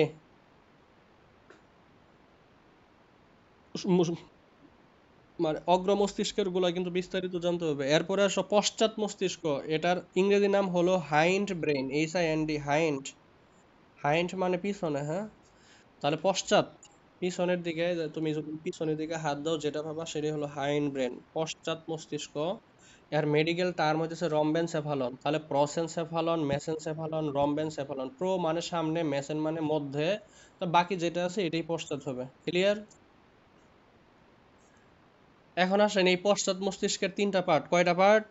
মুস- মানে অগ্র মস্তিষ্কের গুলা কিন্তু বিস্তারিত জানতে হবে। এরপরে আসো পশ্চাৎ মস্তিষ্ক, এটার ইংরেজি নাম হলো hind brain, HIND, hind. Hind মানে পিছনে, হ্যাঁ। তাহলে পশ্চাৎ, পিছনের দিকে, যে তুমি যদি পিছনের দিকে হাত দাও যেটা পাবা সেটাই হলো হাইন্ড ব্রেন, পশ্চাৎ মস্তিষ্ক। এর মেডিকেল টার্ম হচ্ছে রম্বেনসেফালন। তাহলে প্রসেনসেফালন, মেসেনসেফালন, রম্বেনসেফালন। প্রো মানে সামনে, মেসেন মানে মধ্যে, তো বাকি যেটা আছে এটাই পশ্চাৎ হবে। ক্লিয়ার? এখন আসেন, এই পশ্চাৎ মস্তিষ্কের তিনটা পার্ট। কয়টা পার্ট?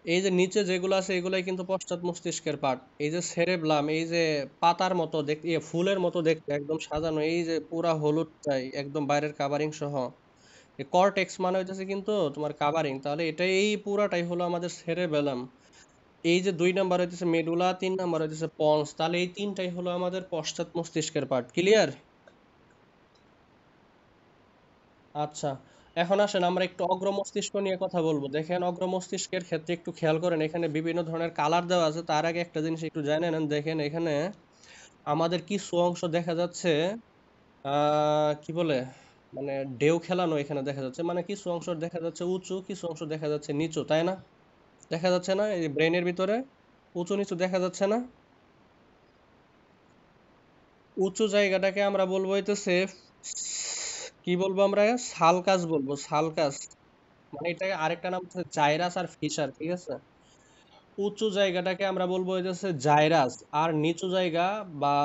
এই যে নিচে যেগুলো আছে এগুলাই কিন্তু পশ্চাৎ মস্তিষ্কের পার্ট। এই যে সেরেব্রাম, এই যে পাতার মতো দেখতে, ফুলের মতো দেখতে, একদম সাজানো, এই যে পুরা হলুদটাই একদম বাইরের কাভারিং সহ, কর্টেক্স মানে হইতেছে কিন্তু তোমার কাভারিং, তাহলে এটাই, এই পুরাটাই হলো আমাদের সেরেবেলাম। এই যে দুই নাম্বার হইতেছে মেডুলা, তিন নাম্বার হইতেছে পন্স, তাহলে এই তিনটাই হলো আমাদের পশ্চাৎ মস্তিষ্কের পার্ট। ক্লিয়ার? আচ্ছা, এখন আসেন আমরা একটু অগ্র মস্তিষ্ক নিয়ে কথা বলবো। দেখেন অগ্র মস্তিষ্কের ক্ষেত্রে একটু খেয়াল করেন, এখানে বিভিন্ন ধরনের কালার দেওয়া আছে। তার আগে একটা জিনিস একটু জেনে নেন। দেখেন এখানে আমাদের কিছু অংশ দেখা যাচ্ছে কি বলে, মানে ঢেউ খেলানো এখানে দেখা যাচ্ছে, মানে কিছু অংশ দেখা যাচ্ছে উঁচু, কিছু অংশ দেখা যাচ্ছে নিচু, তাই না? দেখা যাচ্ছে না এই ব্রেনের ভিতরে উঁচু নিচু দেখা যাচ্ছে না? উঁচু জায়গাটাকে আমরা বলবো হইতেছে, কি বলবো আমরা, সালকাস বলবো, সালকাস। মানে এটাকে আরেকটা নাম হচ্ছে জাইরাস আর ফিশার, ঠিক আছে? উঁচু জায়গাটাকে আমরা বলবো হইতেছে জাইরাস, আর নিচু জায়গা বা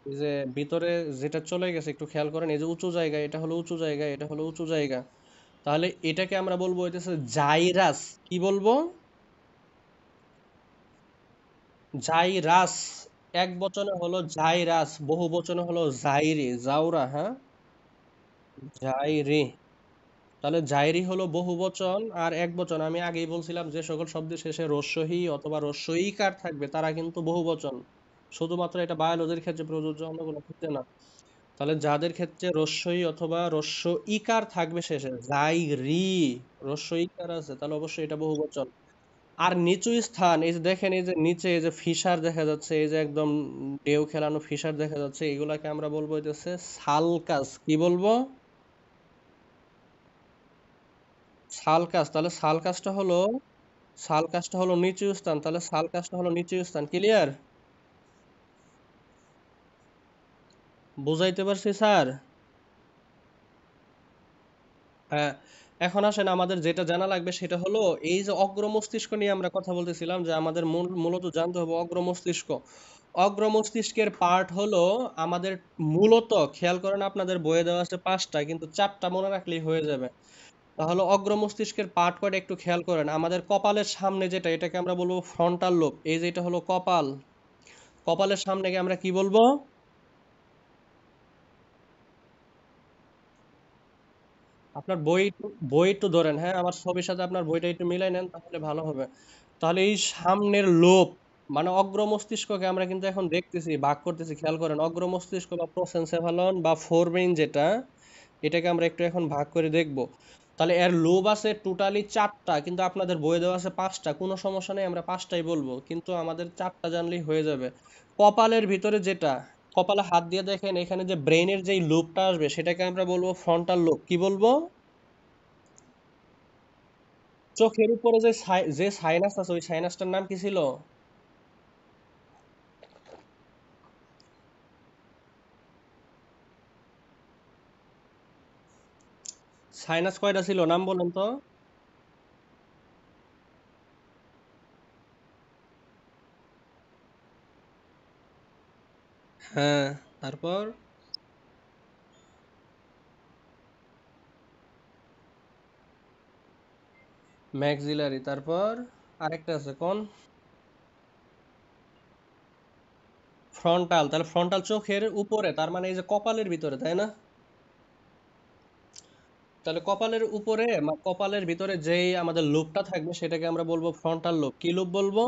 এই যে ভিতরে যেটা চলে গেছে একটু খেয়াল করেন, এই যে উঁচু জায়গা, এটা হলো উঁচু জায়গা, এটা হলো উঁচু জায়গা। তাহলে এটাকে আমরা বলবো হইতেছে জাইরাস। কি বলবো? জাইরাস। এক বচনে হলো জাইরাস, বহু বচনে হলো জাইরি, জাউরা, হ্যাঁ, জাইরি। তাহলে জাইরি হলো বহুবচন, আর এক বচন আমি আগেই বলছিলাম যে সকল শব্দের শেষে রস্বই অথবা রস্বইকার থাকবে তারা কিন্তু বহুবচন। শুধুমাত্র এটা বায়োলজির ক্ষেত্রে প্রযোজ্য, অন্য কোনো ক্ষেত্রে না। তাহলে যাদের ক্ষেত্রে রস্বই অথবা রস্ব ইকার থাকবে শেষে, জাইরি, রস্ব ইকার আছে, তাহলে অবশ্যই এটা বহুবচন। আর নিচু স্থান, এই যে দেখেন এই যে নিচে এই যে ফিশার দেখা যাচ্ছে, এই যে একদম ঢেউ খেলানো ফিশার দেখা যাচ্ছে, এগুলাকে আমরা বলবো হইতেছে সালকাস। কি বলবো? সালকাস। তাহলে সাল কাজটা হলো নিচু স্থান, তাহলে সাল কাজটা হলো নিচু স্থান। ক্লিয়ার? বুঝাইতে পারছি স্যার? হ্যাঁ। এখন আসেন আমাদের যেটা জানা লাগবে সেটা হলো এই যে অগ্র মস্তিষ্ক নিয়ে আমরা কথা বলতেছিলাম, যে আমাদের মূলত জানতে হবে অগ্র মস্তিষ্ক। অগ্র মস্তিষ্কের পার্ট হলো আমাদের, মূলত খেয়াল করেন আপনাদের বইয়ে দেওয়া আছে 5টা, কিন্তু 4টা মনে রাখলেই হয়ে যাবে। তাহলে অগ্র মস্তিষ্কের পার্ট কয়টা একটু খেয়াল করেন। আমাদের কপালের সামনে যেটা, এটাকে আমরা বলবো ফ্রন্টাল লোব। এই যে এটা হলো কপাল, কপালের সামনে আমরা কি বলবো? আপনার বই একটু ধরেন, হ্যাঁ, আমার ছবির সাথে আপনার বইটা একটু মিলাই নেন, তাহলে ভালো হবে। তাহলে এই সামনের লোব, মানে অগ্র মস্তিষ্ককে আমরা কিন্তু এখন দেখতেছি ভাগ করতেছি, খেয়াল করেন অগ্র মস্তিষ্ক বা প্রোসেনসেফালন বা ফোরব্রেইন যেটা, এটাকে আমরা একটু এখন ভাগ করে দেখব। তাহলে এর লোব আছে টোটালি 4টা, কিন্তু আপনাদের বইয়ে দেওয়া আছে 5টা, কোনো সমস্যা নেই, আমরা 5টাই বলবো, কিন্তু আমাদের 4টা জানলেই হয়ে যাবে। কপালের ভিতরে যেটা, কপালে হাত দিয়ে দেখেন এখানে যে ব্রেইনের যেই লোবটা আসবে সেটাকে আমরা বলবো ফ্রন্টাল লোব। কি বলবো? চোখের উপরে যে সাইনাস আছে ওই সাইনাসটার নাম কি ছিল? সাইনাস কয়টা ছিল নাম বলেন তো? হ্যাঁ, তারপর ম্যাক্সিলারি, তারপর আরেকটা আছে কোন? ফ্রন্টাল। তাহলে ফ্রন্টাল চোখের উপরে, তার মানে এই যে কপালের ভিতরে, তাই না? তাহলে কপালের উপরে কপালের ভিতরে যেই আমাদের লোবটা থাকবে সেটাকে আমরা বলবো ফ্রন্টাল লোব। কি লোব বলবো?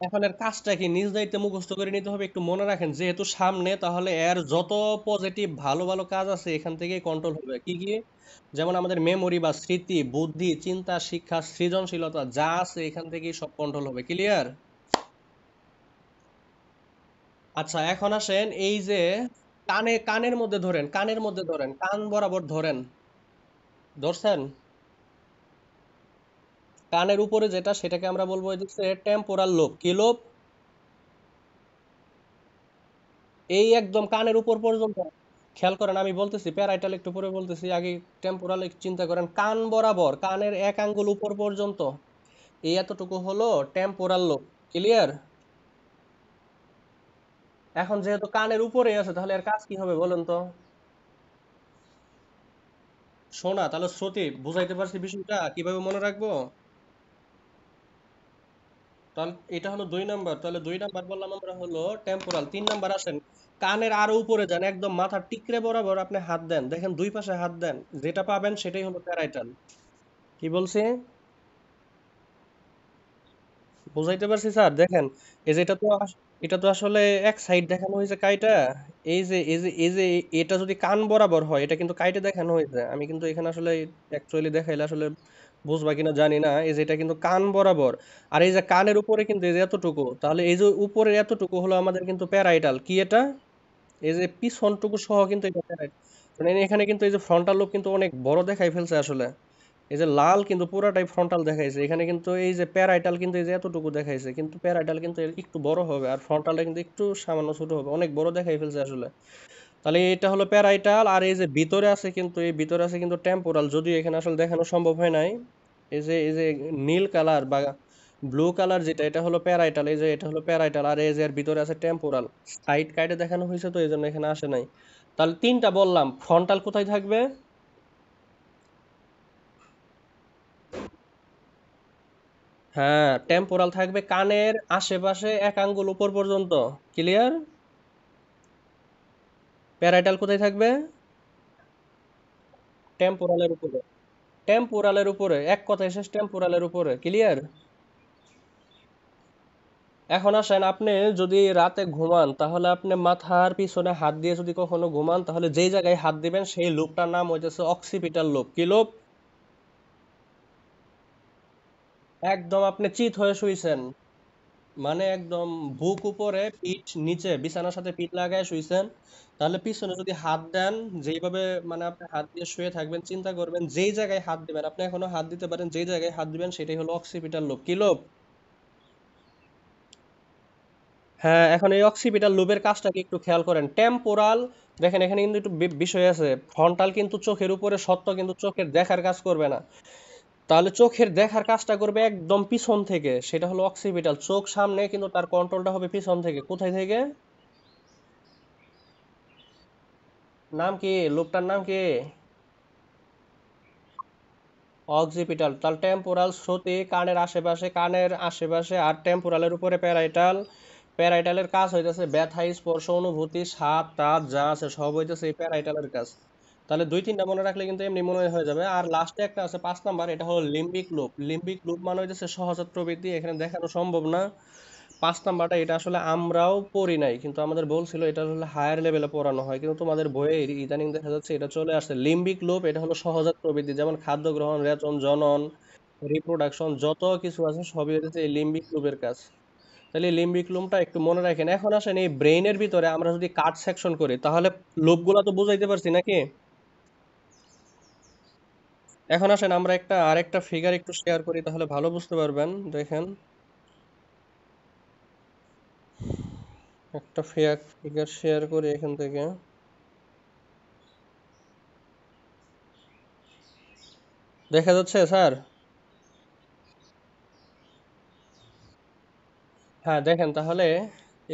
এখন এর কাজটা কি নিজ দায়িত্বে মুখস্থ করে নিতে হবে, একটু মনে রাখেন যেহেতু সামনে, তাহলে এর যত পজিটিভ ভালো ভালো কাজ আছে এখান থেকেই কন্ট্রোল হবে। কি কি? যেমন আমাদের মেমোরি বা স্মৃতি, বুদ্ধি, চিন্তা, শিক্ষা, সৃজনশীলতা যা আছে এখান থেকেই সব কন্ট্রোল হবে। ক্লিয়ার? আচ্ছা, এখন আসেন এই যে কানের মধ্যে ধরেন, কানের মধ্যে ধরেন, কান বরাবর ধরেন, ধরছেন? কানের উপরে যেটা সেটাকে আমরা বলবো হচ্ছে টেম্পোরাল লোব। কি লোব? এই একদম কানের উপর পর্যন্ত। খেয়াল করেন আমি বলতেছি, প্যারাইটাল একটু পরে বলতেছি, আগে টেম্পোরাল চিন্তা করেন, কান বরাবর কানের 1 আঙ্গুল উপর পর্যন্ত, এই এতটুকু হলো টেম্পোরাল লোব। ক্লিয়ার? এখন যেহেতু কানের উপরে আছে তাহলে এর কাজ কি হবে বলেন তো? শোনা, তাহলে শ্রুতি, বুঝাইতে পারছি বিষয়টা কিভাবে মনে রাখবো? তাহলে এটা হলো 2 নাম্বার, তাহলে 2 নাম্বার বললাম আমরা হলো টেম্পোরাল। 3 নাম্বার আসেন, কানের আরো উপরে যান, একদম মাথার টিকরে বরাবর আপনি হাত দেন, দেখেন দুই পাশে হাত দেন, যেটা পাবেন সেটাই হলো প্যারাইটাল। কি বলছি? বুঝাইতে পারছি স্যার? দেখেন এই যে এটা তো এটা তো আসলে এক সাইড দেখানো হয়েছে কাইটা। এই যে এটা যদি কান বরাবর হয়, এটা কিন্তু কাইটে দেখানো হয়েছে। আমি কিন্তু এখানে আসলে অ্যাকচুয়ালি দেখাইলে আসলে বুঝবা কিনা জানি না। এই যে এটা কিন্তু কান বরাবর, আর এই যে কানের উপরে কিন্তু এই যে এতটুকু, তাহলে এই যে উপরের এতটুকু হলো আমাদের কিন্তু প্যারাইটাল। কি এটা? এই যে পিছনটুকু সহ কিন্তু এটা প্যারাইটাল। মানে এখানে কিন্তু এই যে ফ্রন্টাল লোব কিন্তু অনেক বড় দেখাই ফেলছে আসলে। এই যে লাল কিন্তু পুরাটাই ফ্রন্টাল দেখাইছে, এখানে কিন্তু এই যে প্যারাইটাল কিন্তু এই যে এতটুকু দেখাইছে, কিন্তু প্যারাইটাল কিন্তু এর একটু বড় হবে, আর ফ্রন্টালটা কিন্তু একটু সামান্য ছোট হবে, অনেক বড় দেখাই ফেলছে আসলে। তাহলে এটা হলো প্যারাইটাল, আর এই যে ভিতরে আছে কিন্তু এই ভিতরে আছে কিন্তু টেম্পোরাল, যদিও এখানে আসলে দেখানো সম্ভব হয় নাই। এই যে নীল কালার বা ব্লু কালার যেটা, এটা হলো প্যারাইটাল, এই যে এটা হলো প্যারাইটাল, আর এই যে এর ভিতরে আছে টেম্পোরাল। সাইড কাইটে দেখানো হয়েছে তো এই জন্য এখানে আসে নাই। তাহলে তিনটা বললাম, ফ্রন্টাল কোথায় থাকবে? হ্যাঁ, টেম্পোরাল থাকবে কানের আশেপাশে 1 আঙ্গুল উপর পর্যন্ত। ক্লিয়ার? প্যারাইটাল কোথায় থাকবে? টেম্পোরালের উপরে। টেম্পোরালের উপরে, এক কথায় শেষ, টেম্পোরালের উপরে। ক্লিয়ার? এখন আসেন, আপনি যদি রাতে ঘুমান তাহলে আপনি মাথার পিছনে হাত দিয়ে যদি কখনো ঘুমান, তাহলে যেই জায়গায় হাত দিবেন সেই লোবটার নাম হইতেছে অক্সিপিটাল লোব। কি লোব? একদম আপনি চিত হয়ে শুইছেন, মানে একদম বুক উপরে পিঠ নিচে, বিছানার সাথে পিঠ লাগায় শুইছেন। তাহলে পিছনে যদি হাত দেন, যেইভাবে মানে আপনি হাত দিয়ে শুয়ে থাকবেন, চিন্তা করবেন যেই জায়গায় হাত দিবেন, আপনি এখনো হাত দিতে পারেন, যেই জায়গায় হাত দিবেন সেটাই হলো অক্সিপিটাল লোব। কি লোব? হ্যাঁ, এখন এই অক্সিপিটাল লোবের কাজটা কি একটু খেয়াল করেন। টেম্পোরাল, দেখেন এখানে কিন্তু একটু বিষয় আছে। ফ্রন্টাল কিন্তু চোখের উপরে সত্য, কিন্তু চোখের দেখার কাজ করবে না। তাহলে চোখের দেখার কাজটা করবে একদম পিছন থেকে, সেটা হলো অক্সিপিটাল। চোখ সামনে কিন্তু তার কন্ট্রোলটা হবে পিছন থেকে। কোথায় থেকে? নাম কি লোকটার নাম কি? অক্সিপিটাল। তাহলে টেম্পোরাল শ্রুতি কানের আশেপাশে আর টেম্পোরালের উপরে প্যারাইটাল। প্যারাইটালের কাজ হইতেছে ব্যথা, স্পর্শ, অনুভূতি, স্বাদ টাদ যা আছে সব হইতেছে এই প্যারাইটালের কাজ। তাহলে 2-3টা মনে রাখলে কিন্তু এমনি মনে হয়ে যাবে। আর লাস্টে একটা আছে 5 নাম্বার, এটা হলো লিম্বিক লুপ। লিম্বিক লুপ মানে হইতেছে সহজাত প্রবৃত্তি, এখানে দেখানো সম্ভব না। 5 নাম্বারটা এটা আসলে আমরাও পড়ি নাই, কিন্তু আমাদের বলছিল এটা হলো হায়ার লেভেলে পড়ানো হয়, কিন্তু তোমাদের বইয়ে ইদানিং দেখা যাচ্ছে এটা চলে আসছে। লিম্বিক লোব এটা হলো সহজাত প্রবৃত্তি, যেমন খাদ্য গ্রহণ, রেচন, জনন, রিপ্রোডাকশন, যত কিছু আছে সবই হচ্ছে এই লিম্বিক লোবের কাজ। তাহলে এই লিম্বিক লোবটা একটু মনে রাখেন। এখন আসেন, এই ব্রেইনের ভিতরে আমরা যদি কাট সেকশন করি, তাহলে লোবগুলা তো বুঝাইতে পারছি নাকি? এখন আসেন আমরা আরেকটা ফিগার একটু শেয়ার করি, তাহলে ভালো বুঝতে পারবেন। দেখেন, একটা ফিগার শেয়ার করি এখান থেকে। দেখা যাচ্ছে স্যার? হ্যাঁ, দেখেন তাহলে,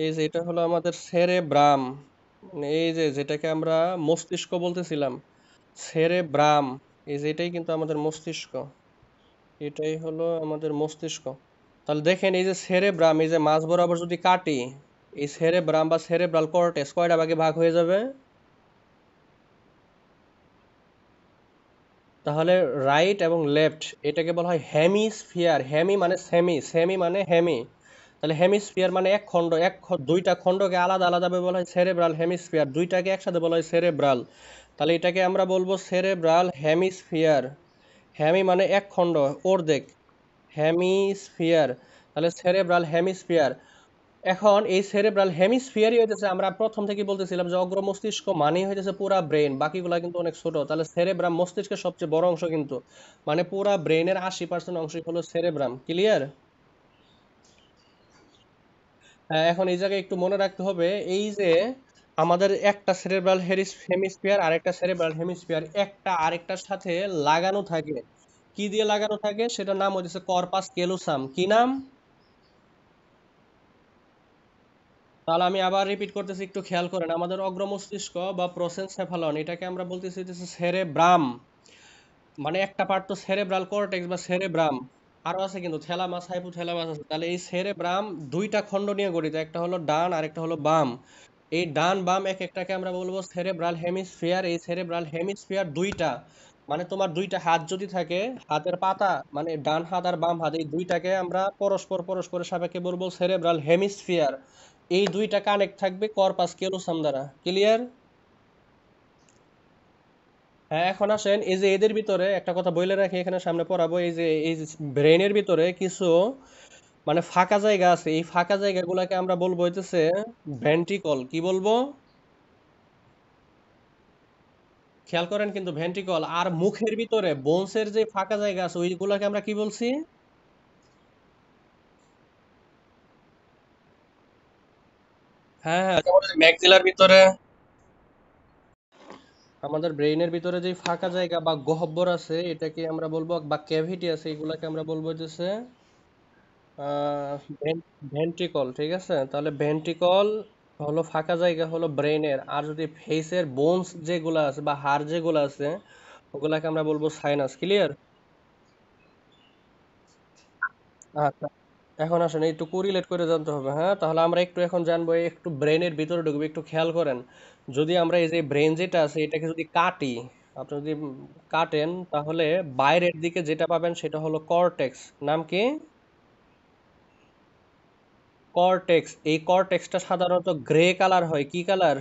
এই যে এটা হলো আমাদের সেরেব্রাম, মানে এই যে যেটাকে আমরা মস্তিষ্ক বলতেছিলাম, সেরেব্রাম, এই যে এটাই কিন্তু আমাদের মস্তিষ্ক। এটাই হলো আমাদের মস্তিষ্ক। তাহলে দেখেন, এই যে সেরেব্রাম, এই যে মাঝ বরাবর যদি কাটি, এই সেরেব্রাম বা সেরেব্রাল কর্টেক্স কয়টা ভাগে ভাগ হয়ে যাবে? তাহলে রাইট এবং লেফট, এটাকে বলা হয় হেমিস্ফিয়ার। হেমি মানে সেমি, সেমি মানে হেমি। তাহলে হেমিস্ফিয়ার মানে এক খণ্ড, দুইটা খণ্ডকে আলাদা আলাদা ভাবে বলা হয় সেরেব্রাল হেমিস্ফিয়ার, দুইটাকে একসাথে বলা হয় সেরেব্রাল। তাহলে এটাকে আমরা বলবো সেরেব্রাল হেমিস্ফিয়ার। হেমি মানে এক খণ্ড, অর্ধেক, হেমিস্ফিয়ার। তাহলে সেরেব্রাল হেমিস্ফিয়ার। এখন এই সেরেব্রাল হেমিস্ফিয়ারই হইতেছে, আমরা প্রথম থেকে বলতেছিলাম যে অগ্র মস্তিষ্ক মানেই হইতেছে পুরা ব্রেন, বাকিগুলা কিন্তু অনেক ছোট। তাহলে সেরেব্রাম মস্তিষ্কের সবচেয়ে বড় অংশ কিন্তু, মানে পুরা ব্রেনের 80% অংশই হলো সেরেব্রাম। ক্লিয়ার? হ্যাঁ, এখন এই জায়গায় একটু মনে রাখতে হবে, এই যে আমাদের একটা সেরেব্রাল হেমিস্ফিয়ার আর একটা সেরেব্রাল হেমিস্ফিয়ার একটা আরেকটার সাথে লাগানো থাকে। কি দিয়ে লাগানো থাকে সেটার নাম হচ্ছে কর্পাস ক্যালোসাম। কি নাম? তাহলে আমি আবার রিপিট করতেছি, একটু খেয়াল করেন। আমাদের অগ্র মস্তিষ্ক বা প্রসেনসেফালন, এটাকে আমরা বলতেছি হচ্ছে সেরেব্রাম। মানে একটা পার্ট তো সেরেব্রাল কর্টেক্স বা সেরেব্রাম, আরো আছে কিন্তু থ্যালামাস, হাইপোথ্যালামাস আছে। তাহলে এই সেরেব্রাম দুইটা খণ্ড নিয়ে গঠিত, একটা হলো ডান আর একটা হলো বাম। এই ডান বাম এক একটাকে আমরা বলবো সেরেব্রাল হেমিস্ফিয়ার। এই সেরেব্রাল হেমিস্ফিয়ার দুইটা, মানে তোমার দুইটা হাত যদি থাকে, হাতের পাতা মানে ডান হাত আর বাম হাত, এই দুইটাকে আমরা পরস্পরের সাপেক্ষে বলবো সেরেব্রাল হেমিস্ফিয়ার। এই দুইটা কানেক্ট থাকবে কর্পাস ক্যালোসাম দ্বারা। ক্লিয়ার? হ্যাঁ, এখন আসেন এই যে এদের ভিতরে একটা কথা বলে রাখি, এখানে সামনে পড়াবো। এই যে ব্রেনের ভিতরে কিছু মানে ফাঁকা জায়গা আছে, এই ফাঁকা জায়গাগুলোকে আমরা বলবো হইতেছে ভেন্ট্রিকল। কি বলবো? খেয়াল করেন কিন্তু, ভেন্ট্রিকল। আর মুখের ভিতরে বোনসের যে ফাঁকা জায়গা আছে ওইগুলাকে আমরা কি বলছি? হ্যাঁ হ্যাঁ, যেমন ম্যাক্সিলার ভিতরে আমাদের ব্রেইনের ভিতরে যে ফাঁকা জায়গা বা গহ্বর আছে এটাকে আমরা বলবো, বা ক্যাভিটি আছে এগুলাকে আমরা বলবো হচ্ছে ভেন্ট্রিকল। ঠিক আছে, তাহলে ভেন্ট্রিকল হলো ফাঁকা জায়গা হলো ব্রেইনের। আর যদি ফেসের বোনস যেগুলো আছে বা হাড় যেগুলো আছে ওগুলাকে আমরা বলবো সাইনাস। ক্লিয়ার? আচ্ছা, এখন আসেন একটু কোরিলেট করে জানতে হবে। হ্যাঁ, তাহলে আমরা একটু এখন জানবো, একটু ব্রেনের ভিতরে ঢুকবো। একটু খেয়াল করেন, যদি আমরা এই যে ব্রেন যেটা আছে এটাকে যদি কাটি, আপনি যদি কাটেন তাহলে বাইরের দিকে যেটা পাবেন সেটা হলো কর্টেক্স। নাম কি? কর্টেক্স। এই কর্টেক্সটা সাধারণত গ্রে কালার হয়। কি কালার?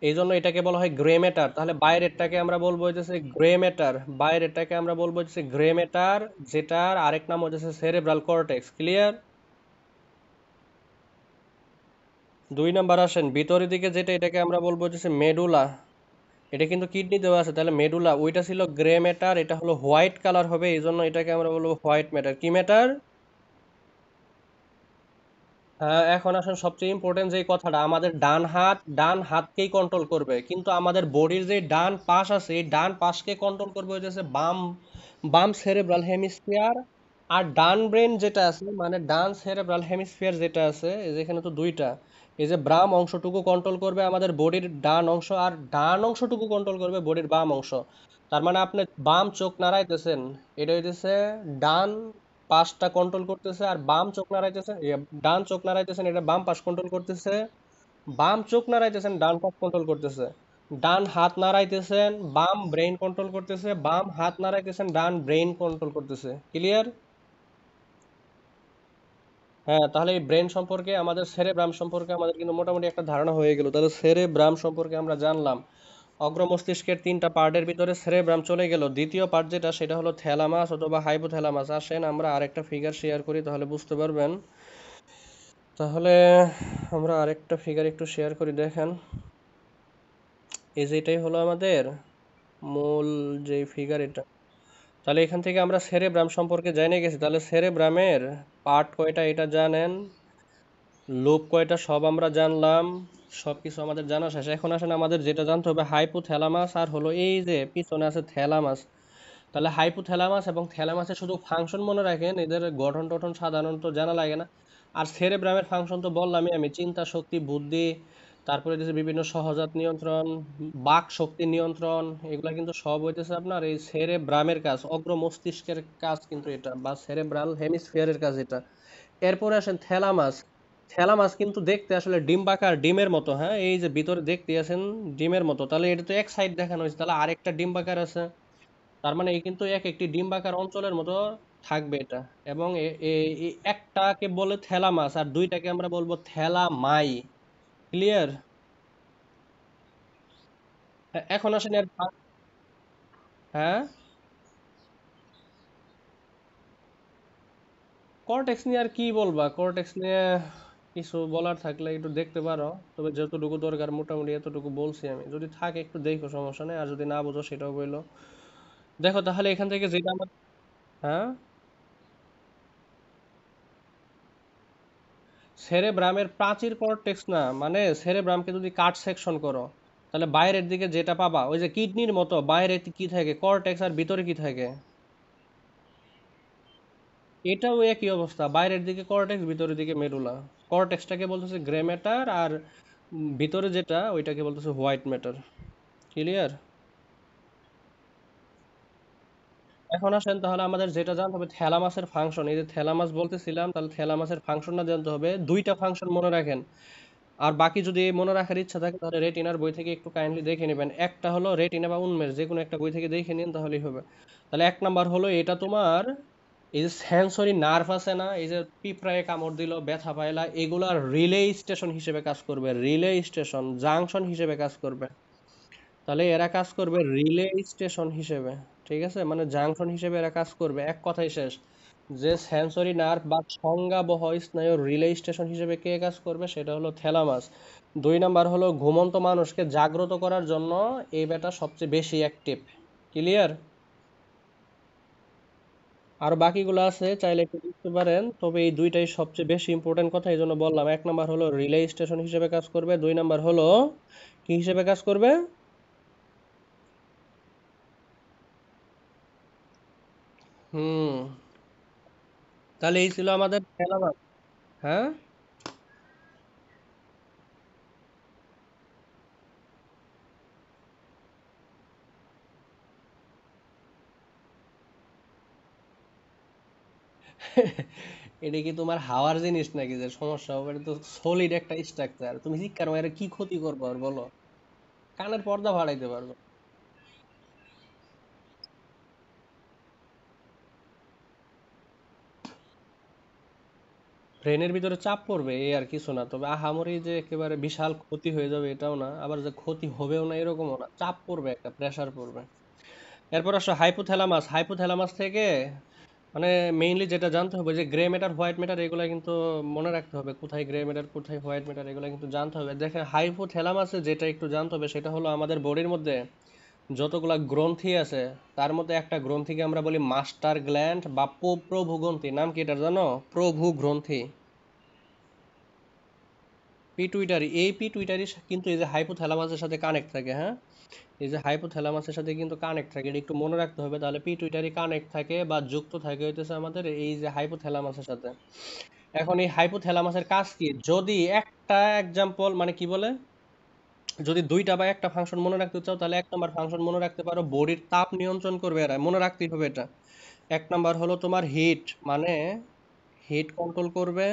এই জন্য এটাকে বলা হয় গ্রে ম্যাটার। তাহলে বাইরেরটাকে আমরা বলবো হচ্ছে গ্রে ম্যাটার। বাইরেরটাকে আমরা বলবো হচ্ছে গ্রে ম্যাটার, যেটার আরেক নাম হচ্ছে সেরেব্রাল কর্টেক্স। ক্লিয়ার? দুই নাম্বার আসেন ভিতরের দিকে যেটা, এটাকে আমরা বলবো হচ্ছে মেডুলা। এটা কিন্তু কিডনি দেওয়া আছে, তাহলে মেডুলা। ওইটা ছিল গ্রে ম্যাটার, এটা হলো হোয়াইট কালার হবে, এই জন্য এটাকে আমরা বলবো হোয়াইট ম্যাটার। কি ম্যাটার? হ্যাঁ, এখন আসেন সবচেয়ে ইম্পর্টেন্ট যে কথাটা, আমাদের ডান হাতকেই কন্ট্রোল করবে, কিন্তু আমাদের বডির যে ডান পাশ আছে এই ডান পাশকে কন্ট্রোল করবে হচ্ছে বাম বাম সেরেব্রাল হেমিস্ফিয়ার। আর ডান ব্রেন যেটা আছে মানে ডান সেরেব্রাল হেমিস্ফিয়ার যেটা আছে, এই যে এখানে তো দুইটা, এই যে বাম অংশটুকু কন্ট্রোল করবে আমাদের বডির ডান অংশ, আর ডান অংশটুকু কন্ট্রোল করবে বডির বাম অংশ। তার মানে আপনি বাম চোখ নাড়াইতেছেন, এটা হইতেছে ডান পাশটা কন্ট্রোল করতেছে, আর বাম চোখ নাড়াইতেছেন ডান চোখ নাড়াইতেছেন, এটা বাম পাশ কন্ট্রোল করতেছে। বাম চোখ নাড়াইতেছেন, ডান পাশ কন্ট্রোল করতেছে। ডান হাত নাড়াইতেছেন, বাম ব্রেইন কন্ট্রোল করতেছে। বাম হাত নাড়াইতেছেন, ডান ব্রেইন কন্ট্রোল করতেছে। ক্লিয়ার? হ্যাঁ, তাহলে এই ব্রেন সম্পর্কে, আমাদের সেরেব্রাম সম্পর্কে আমাদের কিন্তু মোটামুটি একটা ধারণা হয়ে গেল। তাহলে সেরেব্রাম সম্পর্কে আমরা জানলাম। অগ্র মস্তিষ্কের তিনটা পার্টের ভিতরে সেরেব্রাম চলে গেল। দ্বিতীয় পার্ট যেটা সেটা হলো থ্যালামাস অথবা হাইপোথ্যালামাস। আসেন আমরা আরেকটা ফিগার শেয়ার করি, তাহলে বুঝতে পারবেন। তাহলে আমরা আরেকটা ফিগার একটু শেয়ার করি, দেখেন। এই যে এটাই হলো আমাদের মূল যে ফিগার এটা। তাহলে এখান থেকে আমরা সেরেব্রাম সম্পর্কে জেনে গেছি। তাহলে সেরেব্রামের পার্ট কয়টা এটা জানেন, লোব কয়টা সব আমরা জানলাম, সবকিছু আমাদের জানা শেষ। এখন আসেন আমাদের যেটা জানতে হবে হাইপোথ্যালামাস আর হলো এই যে পিছনে আছে থ্যালামাস। তাহলে হাইপোথ্যালামাস এবং থ্যালামাসের শুধু ফাংশন মনে রাখেন, এদের গঠন টঠন সাধারণত জানা লাগে না। আর সেরেব্রামের ফাংশন তো বললামই আমি, চিন্তা শক্তি, বুদ্ধি, তারপরে হচ্ছে বিভিন্ন সহজাত নিয়ন্ত্রণ, বাক শক্তি নিয়ন্ত্রণ, এগুলা কিন্তু সব হইতেছে আপনার এই সেরেব্রামের কাজ, অগ্র মস্তিষ্কের কাজ কিন্তু এটা, বা সেরেব্রাল হেমিস্ফিয়ারের কাজ এটা। এরপরে আসেন থ্যালামাস। থ্যালামাস কিন্তু দেখতে আসলে ডিম্বাকার, ডিমের মতো। হ্যাঁ, এই যে ভিতরে দেখতে আছেন ডিমের মতো, তাহলে এটা তো এক সাইড দেখানো হয়েছে, তাহলে আরেকটা ডিম্বাকার আছে। তার মানে এই কিন্তু এক একটি ডিম্বাকার অঞ্চলের মতো থাকবে এটা। এবং এই একটাকে বলে থ্যালামাস আর দুইটাকে আমরা বলবো থ্যালামাই। ক্লিয়ার? এখন আসেন হ্যাঁ, কর্টেক্স নিয়ে আর কি বলবা? কর্টেক্স নিয়ে কিছু বলার থাকলে একটু দেখতে পারো, তবে যতটুকু দরকার মোটামুটি এতটুকু বলছি আমি। যদি থাকে একটু দেখো, সমস্যা নেই, আর যদি না বুঝো সেটাও বললো। দেখো তাহলে এখান থেকে যেটা আমার, হ্যাঁ, সেরেব্রামের প্রাচীর কর্টেক্স না, মানে সেরেব্রামকে যদি কাট সেকশন করো তাহলে বাইরের দিকে যেটা পাবা ওই যে কিডনির মতো বাইরে কি থাকে কর্টেক্স, আর ভিতরে কি থাকে? এটাও একই অবস্থা, বাইরের দিকে কর্টেক্স, ভিতরের দিকে মেডুলা। কর্টেক্সটাকে বলতেছে গ্রে ম্যাটার, আর ভিতরে যেটা ওইটাকে বলতেছে হোয়াইট ম্যাটার। ক্লিয়ার? এখন আসেন তাহলে আমাদের যেটা জানতে হবে থ্যালামাসের ফাংশন। এই যে থ্যালামাস বলতেছিলাম, তাহলে থ্যালামাসের ফাংশনটা জানতে হবে। দুইটা ফাংশন মনে রাখেন, আর বাকি যদি মনে রাখার ইচ্ছা থাকে তাহলে রেটিনার বই থেকে একটু কাইন্ডলি দেখে নেবেন। একটা হলো রেটিনা বা উন্মেষ, যে কোনো একটা বই থেকে দেখে নিন তাহলেই হবে। তাহলে এক নাম্বার হলো এটা তোমার এই যে সেন্সরি নার্ভ আছে না, এই যে পিঁপড়ায় কামড় দিল, ব্যথা পাইলা, এগুলা রিলে স্টেশন হিসেবে কাজ করবে, রিলে স্টেশন জাংশন হিসেবে কাজ করবে। তাহলে এরা কাজ করবে রিলে স্টেশন হিসেবে। ঠিক আছে, মানে জাংশন হিসেবে এরা কাজ করবে, এক কথাই শেষ। যে সেন্সরি নার্ভ বা সংজ্ঞাবহ স্নায়ুর রিলে স্টেশন হিসেবে কে কাজ করবে, সেটা হলো থ্যালামাস। 2 নাম্বার হলো ঘুমন্ত মানুষকে জাগ্রত করার জন্য এই বেটা সবচেয়ে বেশি অ্যাক্টিভ। ক্লিয়ার? আর বাকিগুলো আছে, চাইলে একটু বুঝতে পারেন, তবে এই দুইটাই সবচেয়ে বেশি ইম্পর্টেন্ট কথা, এই জন্য বললাম। 1 নাম্বার হলো রিলে স্টেশন হিসেবে কাজ করবে, 2 নাম্বার হলো কি হিসেবে কাজ করবে? হুম। তাহলে এই ছিল আমাদের থ্যালামাস। হ্যাঁ। এটা কি তোমার হাওয়ার জিনিস নাকি যে সমস্যা হবে? এটা তো সলিড একটা স্ট্রাকচার, তুমি চিৎকার মাইরে কি ক্ষতি করবো আর বলো? কানের পর্দা ফাড়াইতে পারবে। ব্রেনের ভিতরে চাপ পড়বে এই আর কিছু না, তবে আহামরি যে একেবারে বিশাল ক্ষতি হয়ে যাবে এটাও না, আবার যে ক্ষতি হবেও না এরকমও না, চাপ পড়বে, একটা প্রেসার পড়বে। এরপর আসো হাইপোথ্যালামাস। হাইপোথ্যালামাস থেকে মানে মেইনলি যেটা জানতে হবে যে গ্রে ম্যাটার হোয়াইট ম্যাটার এগুলো কিন্তু মনে রাখতে হবে, কোথায় গ্রে ম্যাটার কোথায় হোয়াইট ম্যাটার এগুলো কিন্তু জানতে হবে। দেখেন হাইপোথ্যালামাসে যেটা একটু জানতে হবে সেটা হলো আমাদের বডির মধ্যে যতগুলা গ্রন্থি আছে তার মধ্যে একটা গ্রন্থিকে আমরা বলি মাস্টার গ্ল্যান্ড বা প্রভু গ্রন্থি। নাম কি এটা জানো? প্রভু গ্রন্থি, পিটুইটারি। এই পিটুইটারি কিন্তু এই যে হাইপোথ্যালামাসের সাথে কানেক্ট থাকে, হ্যাঁ, এই যে হাইপোথ্যালামাসের সাথে কিন্তু কানেক্ট থাকে, এটা একটু মনে রাখতে হবে। তাহলে পিটুইটারি কানেক্ট থাকে বা যুক্ত থাকে হইতেছে আমাদের এই যে হাইপোথ্যালামাসের সাথে। এখন এই হাইপোথ্যালামাসের কাজ কি? যদি একটা এক্সাম্পল মানে কি বলে, যদি দুইটা বা একটা ফাংশন মনে রাখতে চাও তাহলে 1 নম্বর ফাংশন মনে রাখতে পারো, বডির তাপ নিয়ন্ত্রণ করবে এরা, মনে রাখতেই হবে এটা। 1 নম্বর হলো তোমার হিট, মানে হিট কন্ট্রোল করবে।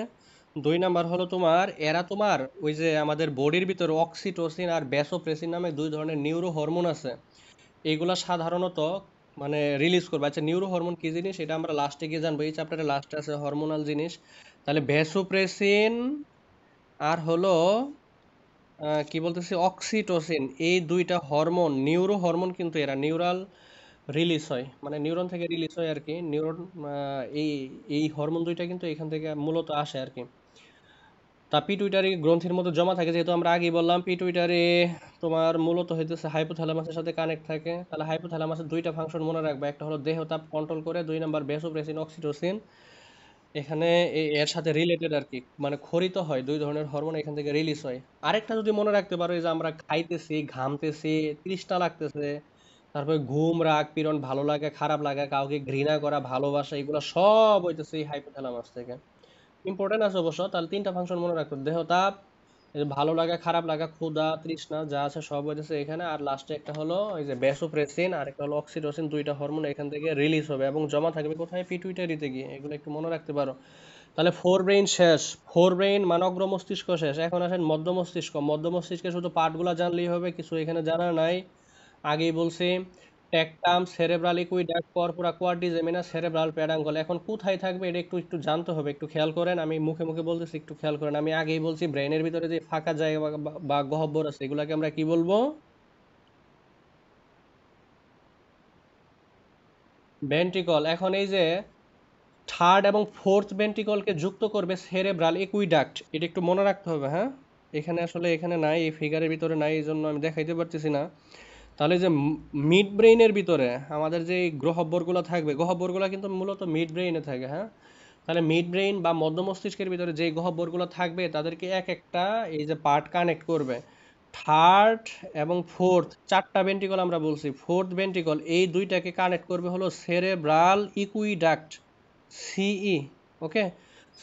2 নাম্বার হলো তোমার এরা তোমার ওই যে আমাদের বডির ভিতরে অক্সিটোসিন আর ভ্যাসোপ্রেসিন নামে 2 ধরনের নিউরো হরমোন আছে, এইগুলা সাধারণত মানে রিলিজ করবে। আচ্ছা, নিউরো হরমোন কি জিনিস এটা আমরা লাস্টে গিয়ে জানবো, এই চ্যাপ্টারে লাস্টে আছে হরমোনাল জিনিস। তাহলে ভ্যাসোপ্রেসিন আর হলো কি বলতেছি অক্সিটোসিন, এই 2টা হরমোন নিউরো হরমোন, কিন্তু এরা নিউরাল রিলিজ হয়, মানে নিউরন থেকে রিলিজ হয় আর কি। নিউরন এই এই হরমোন 2টা কিন্তু এখান থেকে মূলত আসে আর কি। তা পিটুইটারি গ্রন্থির মধ্যে জমা থাকে, যেহেতু আমরা আগেই বললাম পিটুইটারি তোমার মূলত হইতেছে হাইপোথ্যালামাসের সাথে কানেক্ট থাকে। তাহলে হাইপোথ্যালামাসের 2টা ফাংশন মনে রাখবা, একটা হলো দেহ তাপ কন্ট্রোল করে, 2 নাম্বার ভ্যাসোপ্রেসিন অক্সিটোসিন এখানে এর সাথে রিলেটেড আর কি, মানে খরিত হয়, 2 ধরনের হরমোন এখান থেকে রিলিজ হয়। আরেকটা যদি মনে রাখতে পারো, এই যে আমরা খাইতেছি, ঘামতেছি, তৃষ্ণা লাগতেছে, তারপরে ঘুম, রাগ, পীড়ন, ভালো লাগা, খারাপ লাগা, কাউকে ঘৃণা করা, ভালোবাসা, এগুলো সব হইতেছে এই হাইপোথ্যালামাস থেকে। ইম্পর্টেন্ট আছে অবশ্য। তাহলে 3টা ফাংশন মনে রাখতে হবে, দেহ তাপ, এই যে ভালো লাগা, খারাপ লাগা, ক্ষুধা, তৃষ্ণা যা আছে সব হইতেছে এখানে। আর লাস্টে একটা হলো এই যে ভ্যাসোপ্রেসিন আর একটা হলো অক্সিটোসিন, 2টা হরমোন এখান থেকে রিলিজ হবে এবং জমা থাকবে কোথায়? পিটুইটারিতে গিয়ে। এগুলো একটু মনে রাখতে পারো। তাহলে ফোর ব্রেইন শেষ। ফোর ব্রেইন মানে অগ্র মস্তিষ্ক শেষ, এখন আসেন মধ্য মস্তিষ্ক। মধ্য মস্তিষ্কে শুধু পার্টগুলো জানলেই হবে, কিছু এখানে জানা নাই। আগেই বলছি, টেকটাম, সেরেব্রাল ইকুইডাক্ট, কর্পোরা কোয়াড্রিজেমিনা, সেরেব্রাল প্যাডাঙ্গল। এখন কোথায় থাকবে এটা একটু একটু জানতে হবে, একটু খেয়াল করেন। আমি মুখে মুখে বলতেছি, একটু খেয়াল করেন। আমি আগেই বলছি ব্রেনের ভিতরে যে ফাঁকা জায়গা বা গহ্বর আছে এগুলাকে আমরা কি বলবো? ভেন্ট্রিকল। এখন এই যে থার্ড এবং ফোর্থ ভেন্ট্রিকলকে যুক্ত করবে সেরেব্রাল একুইডাক্ট, এটা একটু মনে রাখতে হবে, হ্যাঁ। এখানে আসলে এখানে নাই, এই ফিগারের ভিতরে নাই, এই জন্য আমি দেখাইতে পারতেছি না। তাহলে যে মিড ব্রেইনের ভিতরে আমাদের যে গ্রহব্বরগুলো থাকবে, গহ্বরগুলো কিন্তু মূলত মিড ব্রেইনে থাকে, হ্যাঁ। তাহলে মিড ব্রেইন বা মধ্য মস্তিষ্কের ভিতরে যে গহ্বরগুলো থাকবে তাদেরকে এক একটা এই যে পার্ট কানেক্ট করবে। থার্ড এবং ফোর্থ, 4টা ভেন্ট্রিকল আমরা বলছি, ফোর্থ ভেন্ট্রিকল এই দুইটাকে কানেক্ট করবে হলো সেরেব্রাল ইকুইডাক্ট, সিই। ওকে,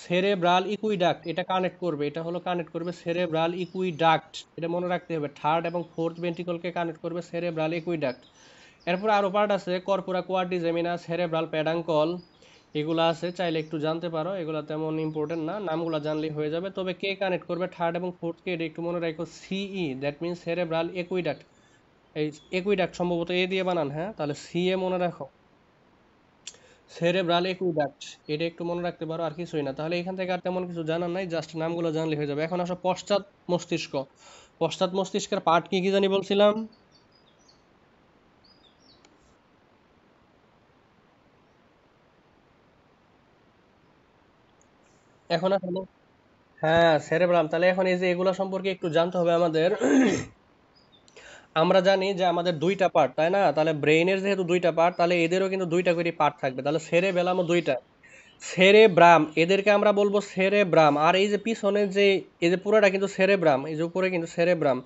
সেরেব্রাল ইকুইডাক্ট এটা কানেক্ট করবে, এটা হলো কানেক্ট করবে সেরেব্রাল ইকুইডাক্ট, এটা মনে রাখতে হবে। থার্ড এবং ফোর্থ ভেন্ট্রিকলকে কানেক্ট করবে সেরেব্রাল ইকুইডাক্ট। এরপর আরো পার্ট আছে, কর্পোরা কোয়াড্রিজেমিনা, সেরেব্রাল প্যাডাঙ্কল, এগুলা আছে, চাইলে একটু জানতে পারো, এগুলা তেমন ইম্পর্টেন্ট না, নামগুলা জানলেই হয়ে যাবে। তবে কে কানেক্ট করবে থার্ড এবং ফোর্থকে এটা একটু মনে রাখো, সিই, দ্যাট মিনস সেরেব্রাল একুইডাক্ট। এই একুইডাক্ট সম্ভবত এ দিয়ে বানান, হ্যাঁ, তাহলে সি এ মনে রাখো। সেরেব্রাল একুইডাক্ট, এটা একটু মনে রাখতে পারো, আর কিছুই না। তাহলে এখান থেকে আর তেমন কিছু জানার নাই, জাস্ট নামগুলো জানলে হয়ে যাবে। এখন আসো পশ্চাৎ মস্তিষ্ক। পশ্চাৎ মস্তিষ্কের পার্ট কি কি জানি বলছিলাম? এখন আসলে হ্যাঁ, সেরেব্রাম। তাহলে এখন এই যে এগুলো সম্পর্কে একটু জানতে হবে আমাদের। আমরা জানি যে আমাদের দুইটা পার্ট, তাই না? তাহলে ব্রেইনের যেহেতু দুইটা পার্ট, তাহলে এদেরও কিন্তু দুইটা করে পার্ট থাকবে। তাহলে সেরেবেলামও দুইটা। সেরেব্রাম, এদেরকে আমরা বলবো সেরেব্রাম। আর এই যে পিছনে যে এই যে পুরোটা কিন্তু সেরেব্রাম, এই যে উপরে কিন্তু সেরেব্রাম।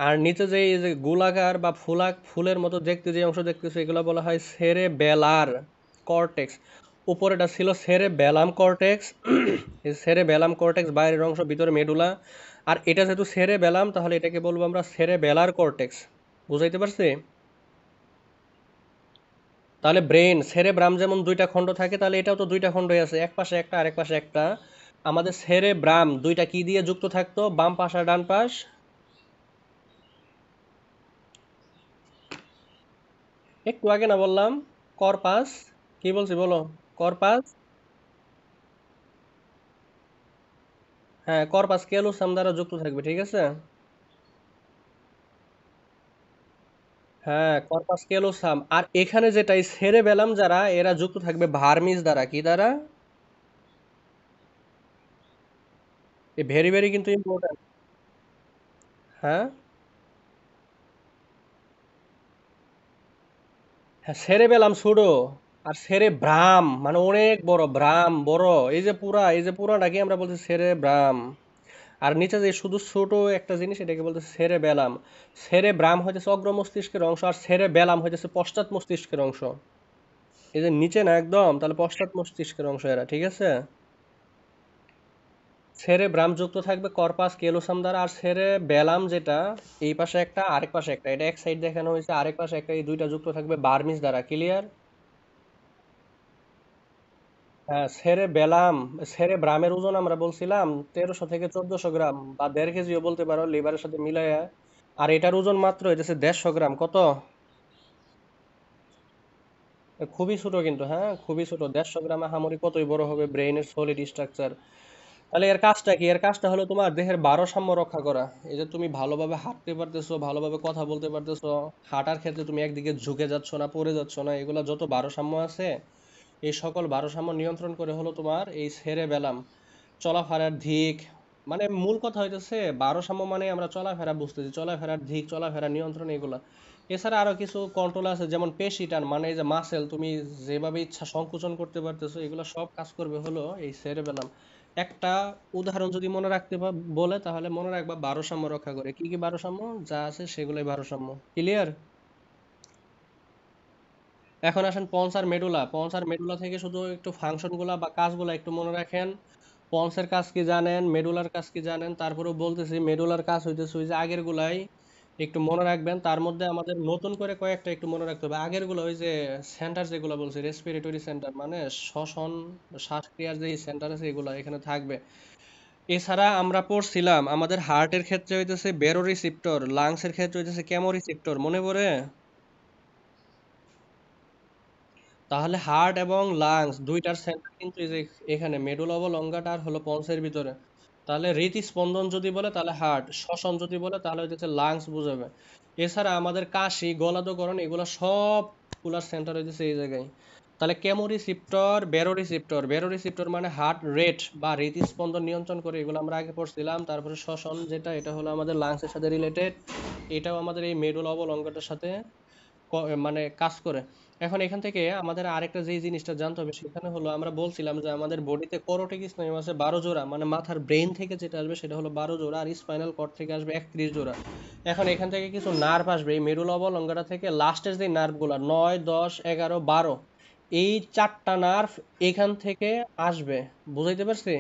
আর নিচে যে এই যে গোলাকার বা ফুলের মতো দেখতে যে অংশ দেখতেছে, এগুলো বলা হয় সেরেবেলার কর্টেক্স। উপরেটা ছিল সেরেবেলাম কর্টেক্স। এই সেরেবেলাম কর্টেক্স বাইরের অংশ, ভিতরে মেডুলা। আর এটা যেহেতু সেরেবেলাম, তাহলে এটাকে বলবো আমরা সেরেবেলার কর্টেক্স। বুঝাইতে পারছি? তাহলে ব্রেন সেরেব্রাম যেমন দুইটা খণ্ড থাকে, তাহলে এটাও তো দুইটা খণ্ডই আছে, এক পাশে একটা আরেক পাশে একটা। আমাদের সেরেব্রাম দুইটা কি দিয়ে যুক্ত থাকতো, বাম পাশ আর ডান পাশ? একটু আগে না বললাম? করপাস। কি বলছি বলো? করপাস। হ্যাঁ, করপাস ক্যালোসাম দ্বারা যুক্ত থাকবে, ঠিক আছে। হ্যাঁ, কর্পাস ক্যালোসাম। আর এখানে যেটা এই সেরেবেলাম যারা, এরা যুক্ত থাকবে ভার্মিস দ্বারা। কি দ্বারা? এ ভেরি ভেরি কিন্তু ইম্পর্টেন্ট। হ্যাঁ, হ্যাঁ, সেরেবেলাম ছোট, আর সেরেব্রাম মানে অনেক বড়, ব্রাম বড়। এই যে পুরাটাকে আমরা বলছি সেরেব্রাম। আর নিচে যে শুধু ছোট একটা জিনিস, এটাকে বলতে সেরেবেলাম। সেরেব্রাম হইতেছে অগ্র মস্তিষ্কের অংশ, আর সেরেবেলাম হইতেছে পশ্চাৎ মস্তিষ্কের অংশ। এই যে নিচে না একদম, তাহলে পশ্চাৎ মস্তিষ্কের অংশ এরা, ঠিক আছে। সেরেব্রাম যুক্ত থাকবে কর্পাস ক্যালোসাম দ্বারা। আর সেরেবেলাম যেটা, এই পাশে একটা আরেক পাশে একটা, এটা এক সাইড দেখানো হয়েছে, আরেক পাশে একটা, এই দুইটা যুক্ত থাকবে বার্মিস দ্বারা। ক্লিয়ার? হ্যাঁ, সেরেব্রামের ওজন আমরা বলছিলাম 1300 থেকে 1400 গ্রাম, বা 1.5 কেজিও বলতে পারো লিভারের সাথে মিলাইয়া। আর এটার ওজন মাত্র হইতেছে 150 গ্রাম। কত? খুবই ছোট কিন্তু, হ্যাঁ খুবই ছোট। 150 গ্রামে হামারি কতই বড় হবে ব্রেইনের সলিড স্ট্রাকচার। তাহলে এর কাজটা কি? এর কাজটা হলো তোমার দেহের ভারসাম্য রক্ষা করা। এই যে তুমি ভালোভাবে হাঁটতে পারতেছো, ভালোভাবে কথা বলতে পারতেছো, হাঁটার ক্ষেত্রে তুমি একদিকে ঝুঁকে যাচ্ছ না, পড়ে যাচ্ছ না, এগুলা যত ভারসাম্য আছে, এই সকল ভারসাম্য নিয়ন্ত্রণ করে হলো তোমার এই সেরেবেলাম। চলাফেরার দিক, মানে মূল কথা হইতেছে ভারসাম্য, মানে আমরা চলাফেরা বুঝতেছি, চলাফেরার দিক, চলাফেরা নিয়ন্ত্রণ, এগুলা। এছাড়া আরো কিছু কন্ট্রোল আছে, যেমন পেশি টান, মানে এই যে মাসেল, তুমি যেভাবে ইচ্ছা সংকুচন করতে পারতেছো, এগুলো সব কাজ করবে হলো এই সেরেবেলাম। একটা উদাহরণ যদি মনে রাখতে বলে, তাহলে মনে রাখবা ভারসাম্য রক্ষা করে। কি কি ভারসাম্য? যা আছে সেগুলোই ভারসাম্য। ক্লিয়ার? এখন আসেন পন্স আর মেডুলা। পন্স আর মেডুলা থেকে শুধু একটু ফাংশন গুলা বা কাজগুলা একটু মনে রাখেন। পন্সের কাজ কি জানেন, মেডুলার কাজ কি জানেন, তারপরেও বলতেছি মেডুলার কাজ হইতেছে ওই যে আগের গুলাই একটু মনে রাখবেন। তার মধ্যে আমাদের নতুন করে কয়েকটা একটু মনে রাখতে হবে। আগের গুলো ওই যে সেন্টার যেগুলো বলছি, রেসপিরেটরি সেন্টার, মানে শ্বসন শ্বাসক্রিয়ার যে সেন্টার আছে, এগুলো এখানে থাকবে। এছাড়া আমরা পড়ছিলাম আমাদের হার্টের ক্ষেত্রে হইতেছে বেরোরিসিপ্টর, লাংসের ক্ষেত্রে হইতেছে কেমোরিসিপ্টর, মনে পড়ে? তাহলে হার্ট এবং লাংস দুইটার সেন্টার কিন্তু এই যে এখানে মেডুলা অবলঙ্গাটা আর হলো পন্সের ভিতরে। তাহলে হৃদস্পন্দন যদি বলে তাহলে হার্ট, শ্বসন যদি বলে তাহলে হচ্ছে লাংস বুঝাবে। এছাড়া আমাদের কাশি, গলাধঃকরণ, এগুলো সব গুলার সেন্টার হইতেছে এই জায়গায়। তাহলে কেমোরিসিপ্টর, বেরোরিসিপ্টর। বেরোরিসিপ্টর মানে হার্ট রেট বা হৃদস্পন্দন নিয়ন্ত্রণ করে, এগুলো আমরা আগে পড়ছিলাম। তারপরে শ্বসন যেটা, এটা হলো আমাদের লাংসের সাথে রিলেটেড, এটাও আমাদের এই মেডুলা অবলঙ্গটার সাথে মানে কাজ করে। এখন এখান থেকে আমাদের আরেকটা যে জিনিসটা জানতে হবে, সেখানে হলো আমরা বলছিলাম যে আমাদের বডিতে করোটিক স্নায়ু আছে 12 জোড়া, মানে মাথার ব্রেন থেকে যেটা আসবে সেটা হলো 12 জোড়া, আর স্পাইনাল কর্ড থেকে আসবে 31 জোড়া। এখন এখান থেকে কিছু নার্ভ আসবে এই মেরুল অবলঙ্গটা থেকে, লাস্টের যে নার্ভগুলা 9, 10, 11, 12, এই চারটা নার্ভ এখান থেকে আসবে। বুঝাইতে পারছি?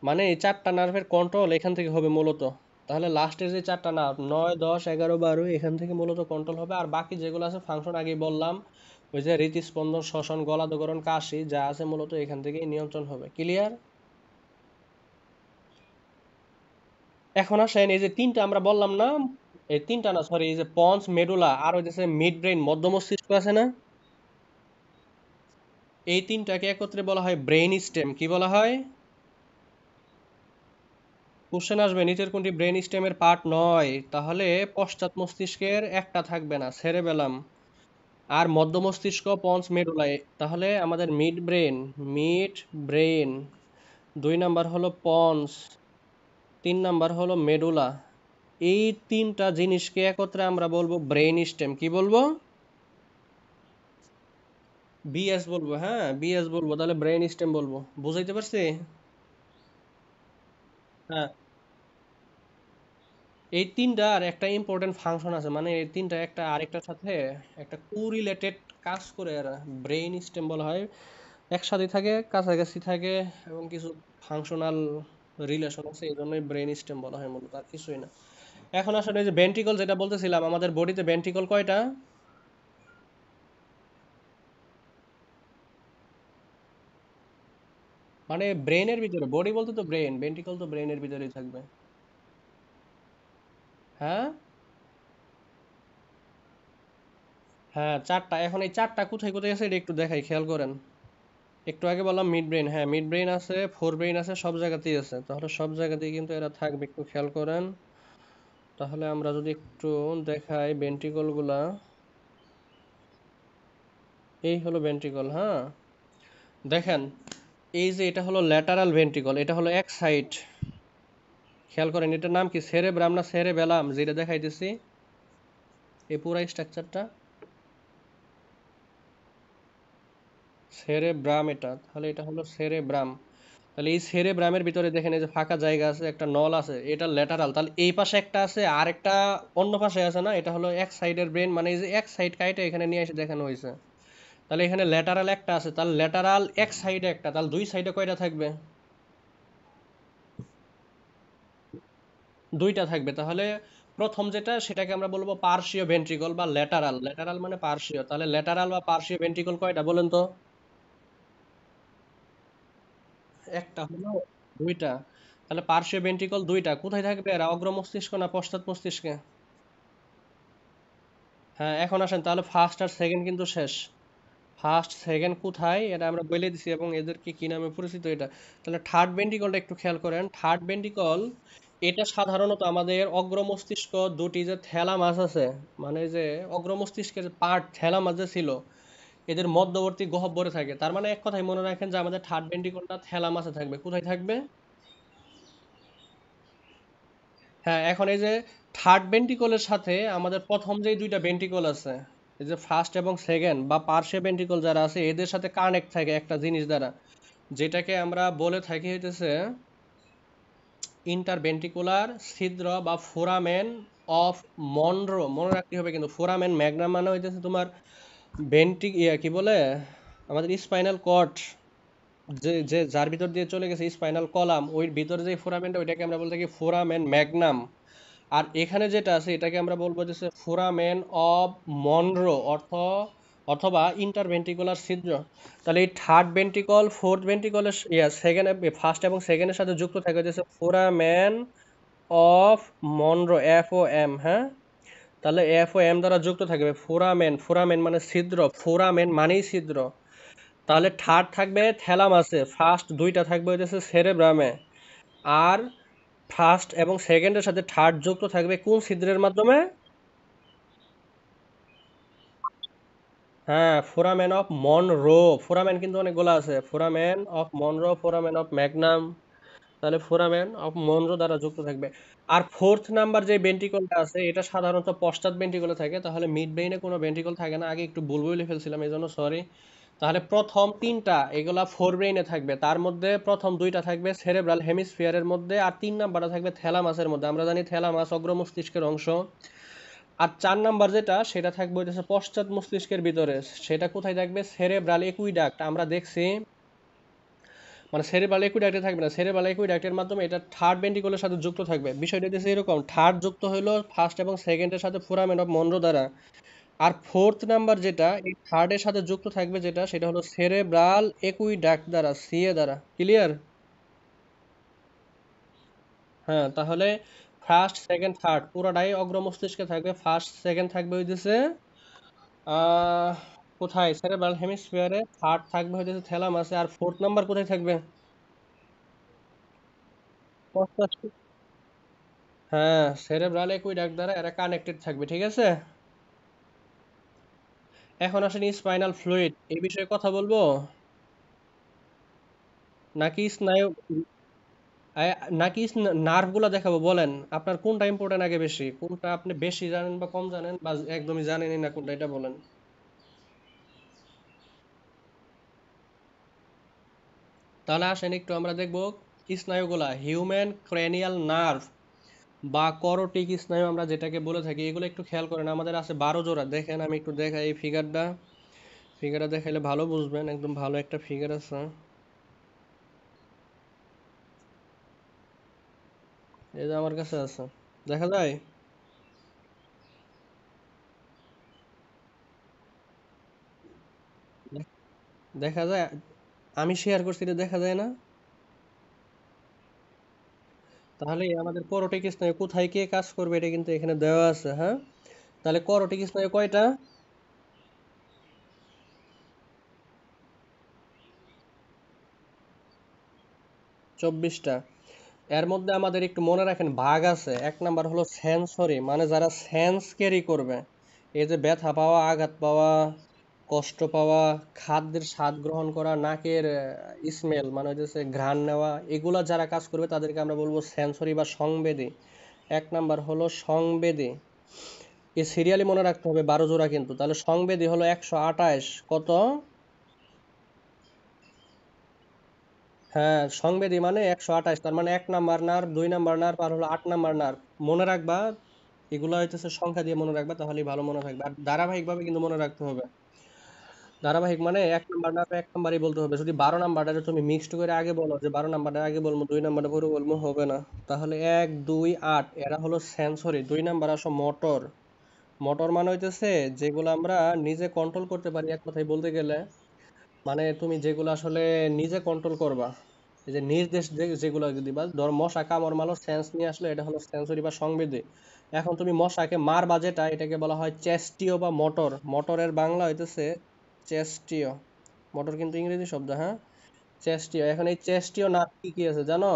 মানে এই চারটা নার্ভের কন্ট্রোল এখান থেকে হবে মূলত। তাহলে লাস্টের যে চারটা নার্ভ 9, 10, 11, 12, এখান থেকে মূলত কন্ট্রোল হবে। আর বাকি যেগুলো আছে ফাংশন আগেই বললাম, ওই যে হৃদস্পন্দন, শ্বসন, গলাধঃকরণ, কাশি যা আছে মূলত এখান থেকেই নিয়ন্ত্রণ হবে। ক্লিয়ার? এখন আসেন এই যে তিনটা আমরা বললাম না, এই তিনটা না, সরি, এই যে পন্স, মেডুলা আর ওই যে মিড ব্রেন, মধ্য মস্তিষ্ক আছে না, এই তিনটাকে একত্রে বলা হয় ব্রেইন স্টেম। কি বলা হয়? কোশ্চেন আসবে নিচের কোনটি ব্রেন স্টেমের পার্ট নয়? তাহলে পশ্চাৎ মস্তিষ্কের একটা থাকবে না, সেরেবেলাম। আর মধ্য মস্তিষ্ক পন্স মেডুলা। তাহলে আমাদের মিড ব্রেন, 2 নাম্বার হলো পন্স, 3 নাম্বার হলো মেডুলা। এই তিনটা জিনিসকে একত্রে আমরা বলবো ব্রেন স্টেম। কি বলবো? বিএস বলবো, হ্যাঁ বিএস বলবো, তাহলে ব্রেন স্টেম বলবো। বুঝাইতে পারছি? হ্যাঁ, এই তিনটার একটা ইম্পর্টেন্ট ফাংশন আছে, মানে এই তিনটা একটা আরেকটার সাথে একটা কোরিলেটেড কাজ করে, এরা ব্রেইন স্টেম বলা হয়। একসাথে থাকে, কাছাকাছি থাকে, এবং কিছু ফাংশনাল রিলেশন আছে, এই জন্যই ব্রেইন স্টেম বলা হয় মূলত, আর কিছুই না। এখন আসলে এই যে ভেন্ট্রিকল যেটা বলতেছিলাম, আমাদের বডিতে ভেন্ট্রিকল কয়টা? মানে ব্রেনের ভিতরে, বডি বলতে তো ব্রেন, ভেন্ট্রিকল তো ব্রেনের ভিতরেই থাকবে। হ্যাঁ, হ্যাঁ চারটা। এখন এই চারটা কোথায় কোথায় আছে এটা একটু দেখাই, খেয়াল করেন। একটু আগে বললাম মিড ব্রেন, হ্যাঁ মিড ব্রেন আছে, ফোর ব্রেন আছে, সব জায়গাতেই আছে। তাহলে সব জায়গাতেই কিন্তু এরা থাকবে, একটু খেয়াল করেন। তাহলে আমরা যদি একটু দেখাই ভেন্ট্রিকল গুলা, এই হলো ভেন্ট্রিকল, হ্যাঁ। দেখেন, এই যে এটা হলো ল্যাটারাল ভেন্ট্রিকল, এটা হলো এক সাইড। খেয়াল করেন এটার নাম কি, সেরেব্রাম না সেরেবেলাম, যেটা দেখাইতেছি এই পুরা স্ট্রাকচারটা সেরেব্রাম। এটা তাহলে এটা হলো সেরেব্রাম। তাহলে এই সেরেব্রামের ভিতরে দেখেন এই যে ফাঁকা জায়গা আছে, একটা নল আছে, এটা ল্যাটারাল। তাহলে এই পাশে একটা আছে, আর একটা অন্য পাশে আছে না, এটা হলো এক সাইডের ব্রেন, মানে এই যে এক সাইড কাইটা এখানে নিয়ে এসে দেখানো হয়েছে। তাহলে এখানে ল্যাটারাল একটা আছে, তাহলে ল্যাটারাল এক সাইডে একটা, তাহলে দুই সাইডে কয়টা থাকবে? দুইটা থাকবে। তাহলে প্রথম যেটা সেটাকে আমরা বলবো পার্শ্বীয় ভেন্ট্রিকল বা ল্যাটারাল। ল্যাটারাল মানে পার্শ্বীয়, তাহলে ল্যাটারাল বা পার্শ্বীয় ভেন্ট্রিকল কয়টা বলেন তো? একটা হলো, দুইটা। তাহলে পার্শ্বীয় ভেন্ট্রিকল দুইটা, কোথায় থাকবে এরা, অগ্র মস্তিষ্ক না পশ্চাৎ মস্তিষ্কে? হ্যাঁ, এখন আসেন তাহলে ফার্স্ট আর সেকেন্ড কিন্তু শেষ। ফার্স্ট সেকেন্ড কোথায় এটা আমরা বলে দিছি, এবং এদেরকে কি নামে পরিচিত এটা। তাহলে থার্ড ভেন্ট্রিকলটা একটু খেয়াল করেন। থার্ড ভেন্ট্রিকল এটা সাধারণত আমাদের অগ্র মস্তিষ্ক, দুটি যে থ্যালামাস আছে, মানে যে অগ্র মস্তিষ্কের পার্ট থ্যালামাস যে ছিল, এদের মধ্যবর্তী গহ্বরে থাকে। তার মানে এক কথায় মনে রাখেন যে আমাদের থার্ড ভেন্ট্রিকলটা থ্যালামাসে থাকবে। কোথায় থাকবে? হ্যাঁ, এখন এই যে থার্ড ভেন্ট্রিকলের সাথে আমাদের প্রথম যেই দুইটা ভেন্ট্রিকল আছে, এই যে ফার্স্ট এবং সেকেন্ড বা পার্শ্ব ভেন্ট্রিকল যারা আছে, এদের সাথে কানেক্ট থাকে একটা জিনিস দ্বারা, যেটাকে আমরা বলে থাকি হইতেছে ইন্টারভেন্ট্রিকুলার ছিদ্র বা ফোরামেন অফ মনরো। মনে রাখতে হবে কিন্তু, ফোরামেন ম্যাগনাম মানে হইতেছে তোমার কি বলে, আমাদের স্পাইনাল কর্ড, যে যে যার ভিতর দিয়ে চলে গেছে স্পাইনাল কলাম, ওই ভিতরে যে ফোরামেনটা, ওইটাকে আমরা বলে থাকি ফোরামেন ম্যাগনাম। আর এখানে যেটা আছে এটাকে আমরা বলবো যে ফোরামেন অফ মনরো, অথবা ইন্টারভেন্ট্রিকুলার ছিদ্র। তাহলে এই থার্ড ভেন্ট্রিকল ফোর্থ ভেন্ট্রিকলের সেকেন্ড, ফার্স্ট এবং সেকেন্ডের সাথে যুক্ত থাকে হচ্ছে ফোরামেন অফ মনরো, FOM, হ্যাঁ। তাহলে FOM দ্বারা যুক্ত থাকবে ফোরামেন। ফোরামেন মানে ছিদ্র, ফোরামেন মানেই ছিদ্র। তাহলে থার্ড থাকবে থ্যালামাসে, ফার্স্ট দুইটা থাকবে হচ্ছে সেরেব্রামে। আর ফার্স্ট এবং সেকেন্ডের সাথে থার্ড যুক্ত থাকবে কোন ছিদ্রের মাধ্যমে? হ্যাঁ, ফোরামেন অফ মনরো। ফোরামেন কিন্তু অনেকগুলো আছে, foramen of Munro, foramen of Magnum. তাহলে ফোরামেন অফ মনরো দ্বারা যুক্ত থাকবে। আর ফোর্থ নাম্বার যে ভেন্ট্রিকলটা আছে এটা সাধারণত পশ্চাৎ ভেন্ট্রিকলে থাকে, তাহলে মিড ব্রেইনে কোনো ভেন্ট্রিকল থাকে না। আগে একটু ভুল বলে ফেলছিলাম, এই জন্য সরি। তাহলে প্রথম তিনটা এগুলা ফোর ব্রেইনে থাকবে, তার মধ্যে প্রথম দুইটা থাকবে সেরেব্রাল হেমিস্ফিয়ারের মধ্যে, আর 3 নাম্বারটা থাকবে থ্যালামাসের মধ্যে। আমরা জানি থ্যালামাস অগ্র মস্তিষ্কের অংশ। আর 4 নাম্বার যেটা, সেটা থাকবে হচ্ছে পশ্চাৎ মস্তিষ্কের ভিতরে। সেটা কোথায় থাকবে? সেরেব্রাল একুইডাক্ট। আমরা দেখছি, মানে সেরেব্রাল একুইডাক্টে থাকবে না, সেরেব্রাল একুইডাক্টের মাধ্যমে এটা থার্ড ভেন্ট্রিকলের সাথে যুক্ত থাকবে। বিষয়টা হচ্ছে এরকম, থার্ড যুক্ত হলো ফার্স্ট এবং সেকেন্ডের সাথে ফোরামেন অফ মনরো দ্বারা। আর ফোর্থ নাম্বার যেটা, এই থার্ডের সাথে যুক্ত থাকবে যেটা, সেটা হলো সেরেব্রাল একুইডাক্ট দ্বারা, সিএ দ্বারা। ক্লিয়ার? হ্যাঁ, তাহলে ফার্স্ট সেকেন্ড থার্ড পুরোটাই অগ্র মস্তিষ্কে থাকবে। ফার্স্ট সেকেন্ড থাকবে হইতেছে কোথায়? সেরেব্রাল হেমিস্ফিয়ারে। থার্ড থাকবে হচ্ছে থ্যালামাসে। আর ফোর্থ নাম্বার কোথায় থাকবে? মস্তিষ্ক। হ্যাঁ, সেরেব্রাল একুইডাক্ট দ্বারা এরা কানেক্টেড থাকবে, ঠিক আছে? এখন আসেন স্পাইনাল ফ্লুইড, এই বিষয়ে কথা বলবো নাকি স্নায়ু, নাকি নার্ভ গুলা দেখাবো? বলেন আপনার কোনটা ইম্পর্টেন্ট আগে, বেশি কোনটা আপনি বেশি জানেন বা কম জানেন বা একদমই জানেনই না কোনটা, এটা বলেন। তাহলে আসেন একটু আমরা দেখবো স্নায়ুগুলা, হিউম্যান ক্রেনিয়াল নার্ভ বা করটিক স্নায়ু আমরা যেটাকে বলে থাকি, এগুলো একটু খেয়াল করেন। আমাদের আছে 12 জোড়া। দেখেন আমি একটু দেখাই এই ফিগারটা, ফিগারটা দেখাইলে ভালো বুঝবেন, একদম ভালো একটা ফিগার আছে। এই যে আমার কাছে আছে, দেখা যায়? দেখা যায়? আমি শেয়ার করছি, এটা দেখা যায় না? তাহলে আমাদের করটিক স্নায়ু কোথায় কে কাজ করবে এটা কিন্তু এখানে দেওয়া আছে, হ্যাঁ? তাহলে করটিক স্নায়ু কয়টা? 24টা। এর মধ্যে আমাদের একটু মনে রাখেন ভাগ আছে। এক নাম্বার হলো সেন্সরি, মানে যারা সেন্স ক্যারি করবে, এই যে ব্যথা পাওয়া, আঘাত পাওয়া, কষ্ট পাওয়া, খাদ্যের স্বাদ গ্রহণ করা, নাকের স্মেল মানে হচ্ছে ঘ্রাণ নেওয়া, এগুলা যারা কাজ করবে তাদেরকে আমরা বলবো সেন্সরি বা সংবেদী। এক নাম্বার হলো সংবেদী। এই সিরিয়ালি মনে রাখতে হবে, 12 জোড়া কিন্তু। তাহলে সংবেদী হলো 128, কত? হ্যাঁ, সংবেদী মানে 128। তার মানে 1 নাম্বার নার্ভ, 2 নাম্বার নার্ভ, আর হলো 8 নাম্বার নার্ভ। মনে রাখবা, এগুলো হইতেছে সংখ্যা দিয়ে মনে রাখবা, তাহলেই ভালো মনে থাকবে। আর ধারাবাহিকভাবে কিন্তু মনে রাখতে হবে। ধারাবাহিক মানে 1 নাম্বার নার্ভ 1 নাম্বারই বলতে হবে। যদি 12 নাম্বারটা তুমি মিক্সড করে আগে বলো যে 12 নাম্বারটা আগে বলবো, 2 নাম্বারটা পরে বলবো, হবে না। তাহলে 1, 2, 8 এরা হলো সেন্সরি। 2 নাম্বার আসো মোটর। মোটর মানে হইতেছে যেগুলো আমরা নিজে কন্ট্রোল করতে পারি, এক কথায় বলতে গেলে। মানে তুমি যেগুলো আসলে নিজে কন্ট্রোল করবা, এই যে নির্দেশ যেগুলো দিবা, ধর মশা কামড় মারলো, সেন্স নিয়ে আসলে, এটা হলো সেন্সরি বা সংবেদী। এখন তুমি মশাকে মারবা যেটা, এটাকে বলা হয় চেস্টিও বা মোটর। মোটরের বাংলা হইতেছে চেস্টিও। মোটর কিন্তু ইংরেজি শব্দ, হ্যাঁ? চেস্টিও। এখন এই চেস্টিও নার্ভ কি কি আছে জানো?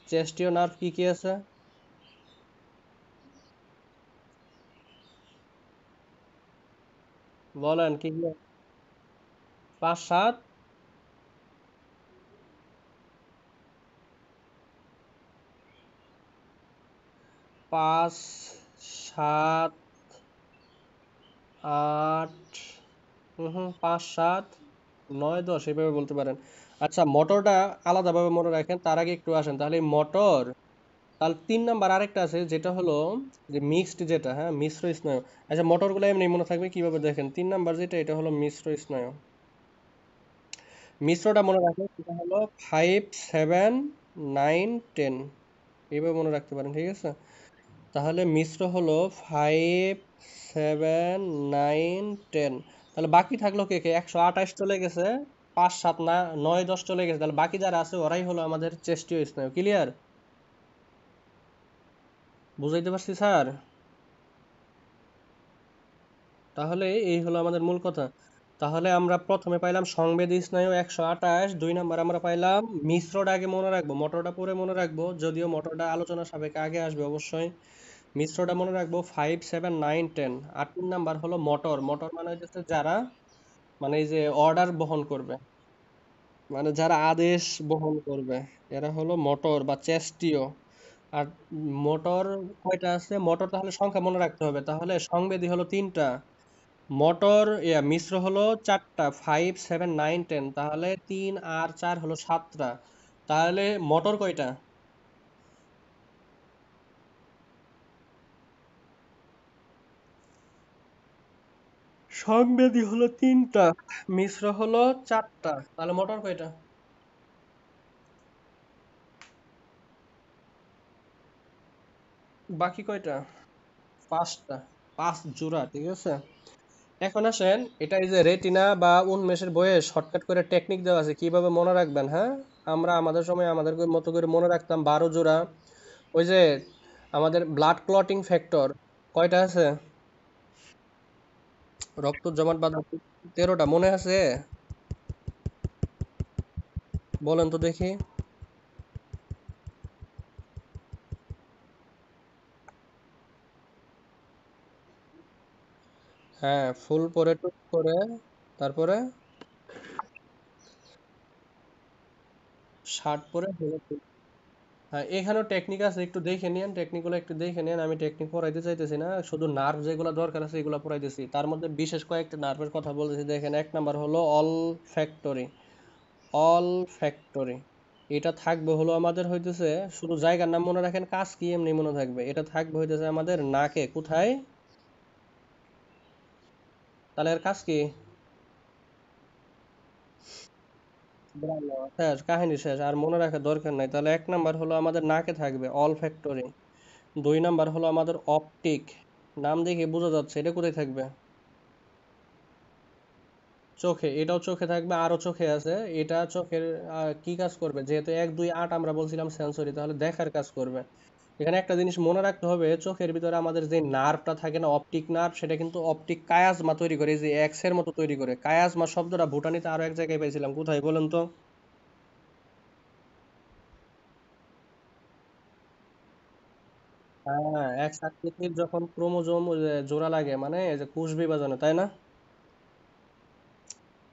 চেস্টিও নার্ভ কি কি আছে? বলেন কি কি? 5, 7? 5, 7, 8, 5, 7, 9, 10 এইভাবে বলতে পারেন। আচ্ছা, মোটরটা আলাদাভাবে মনে রাখেন, তার আগে একটু আসেন। তাহলে এই মোটর, তাহলে 3 নাম্বার আরেকটা আছে যেটা হলো যে মিক্সড, যেটা, হ্যাঁ, মিশ্র স্নায়ু। আচ্ছা, মোটরগুলো এমনি মনে থাকবে কিভাবে দেখেন। 3 নাম্বার যেটা, এটা হলো মিশ্র স্নায়ু। মিশ্রটা মনে রাখেন, সেটা হলো 5, 7, 9, 10, এইভাবে মনে রাখতে পারেন, ঠিক আছে? তাহলে মিশ্র হলো 5, 7, 9, 10। তাহলে বাকি থাকলো কে কে? 128 চলে গেছে, 5, 7, 9, 10 চলে গেছে। তাহলে বাকি যারা আছে ওরাই হলো আমাদের চেস্টীয় স্নায়ু। ক্লিয়ার? বুঝাইতে পারছি স্যার? তাহলে এই হলো আমাদের মূল কথা। তাহলে আমরা প্রথমে পাইলাম সংবেদী স্নায়ু 128, 2 নাম্বার আমরা পাইলাম মিশ্রটা আগে মনে রাখবো, মোটরটা পরে মনে রাখবো, যদিও মোটরটা আলোচনা সাপেক্ষে আগে আসবে অবশ্যই। মিশ্রটা মনে রাখবো 5, 7, 9, 10। আর 3 নাম্বার হলো মোটর। মোটর মানে হচ্ছে যারা, মানে এই যে অর্ডার বহন করবে, মানে যারা আদেশ বহন করবে, এরা হলো মোটর বা চেস্টীয়। আর মোটর কয়টা আছে? মোটর তাহলে সংখ্যা মনে রাখতে হবে। তাহলে সংবেদী হলো 3টা, মোটর মিশ্র হলো 4টা, 5, 7, 9, 10। তাহলে 3 আর 4 হলো 7টা। তাহলে মোটর কয়টা? সংবেদী হলো 3টা, মিশ্র হলো 4টা। তাহলে মোটর কয়টা? বাকি কয়টা? 5টা। 5 জোড়া, ঠিক আছে। এখন আসেন, এটা এই যে রেটিনা বা উন্মেষের বইয়ে শর্টকাট করে টেকনিক দেওয়া আছে কিভাবে মনে রাখবেন, হ্যাঁ? আমরা আমাদের সময় আমাদের মতো করে মনে রাখতাম 12 জোড়া। ওই যে আমাদের ব্লাড ক্লটিং ফ্যাক্টর কয়টা আছে? রক্ত জমাট বাঁধা 13টা মনে আছে? বলেন তো দেখি। হ্যাঁ, ফুল পরে টুক করে, তারপরে শার্ট পরে হলুদ। হ্যাঁ, এখানেও টেকনিক আছে, একটু দেখে নিন, টেকনিকগুলো একটু দেখে নিন। আমি টেকনিক পড়াইতে চাইতেছি না, শুধু নার্ভ যেগুলো দরকার আছে এগুলো পড়াইতেছি। তার মধ্যে বিশেষ কয়েকটা নার্ভের কথা বলতেছি। দেখেন, এক নাম্বার হলো অল ফ্যাক্টরি। অল ফ্যাক্টরি এটা থাকবে হলো আমাদের হইতেছে, শুধু জায়গার নাম মনে রাখেন, কাজ কি এমনি মনে থাকবে। এটা থাকবে হইতেছে আমাদের নাকে, কোথায়? তাহলে এর কাজ কি? শেষ, কাহিনী শেষ, আর মনে রাখার দরকার নাই। তাহলে এক নাম্বার হলো আমাদের নাকে থাকবে অল ফ্যাক্টরি। দুই নাম্বার হলো আমাদের অপটিক। নাম দেখে বোঝা যাচ্ছে এটা কোথায় থাকবে? চোখে। এটাও চোখে থাকবে, আরো চোখে আছে। এটা চোখের কি কাজ করবে? যেহেতু 1 2 8 আমরা বলছিলাম সেন্সরি, তাহলে দেখার কাজ করবে। এখানে একটা জিনিস মনে রাখতে হবে, চোখের ভিতরে আমাদের যে নার্ভটা থাকে না, অপটিক নার্ভ, সেটা কিন্তু অপটিক কায়াজমা তৈরি করে, এই যে এক্স এর মতো তৈরি করে। কায়াজমা শব্দটা ভুটানিতে আরো এক জায়গায় পাইছিলাম, কোথায় বলেন তো? হ্যাঁ, এক্স আকৃতির যখন ক্রোমোজোম জোড়া লাগে, মানে এই যে কোষ বিভাজনে, তাই না?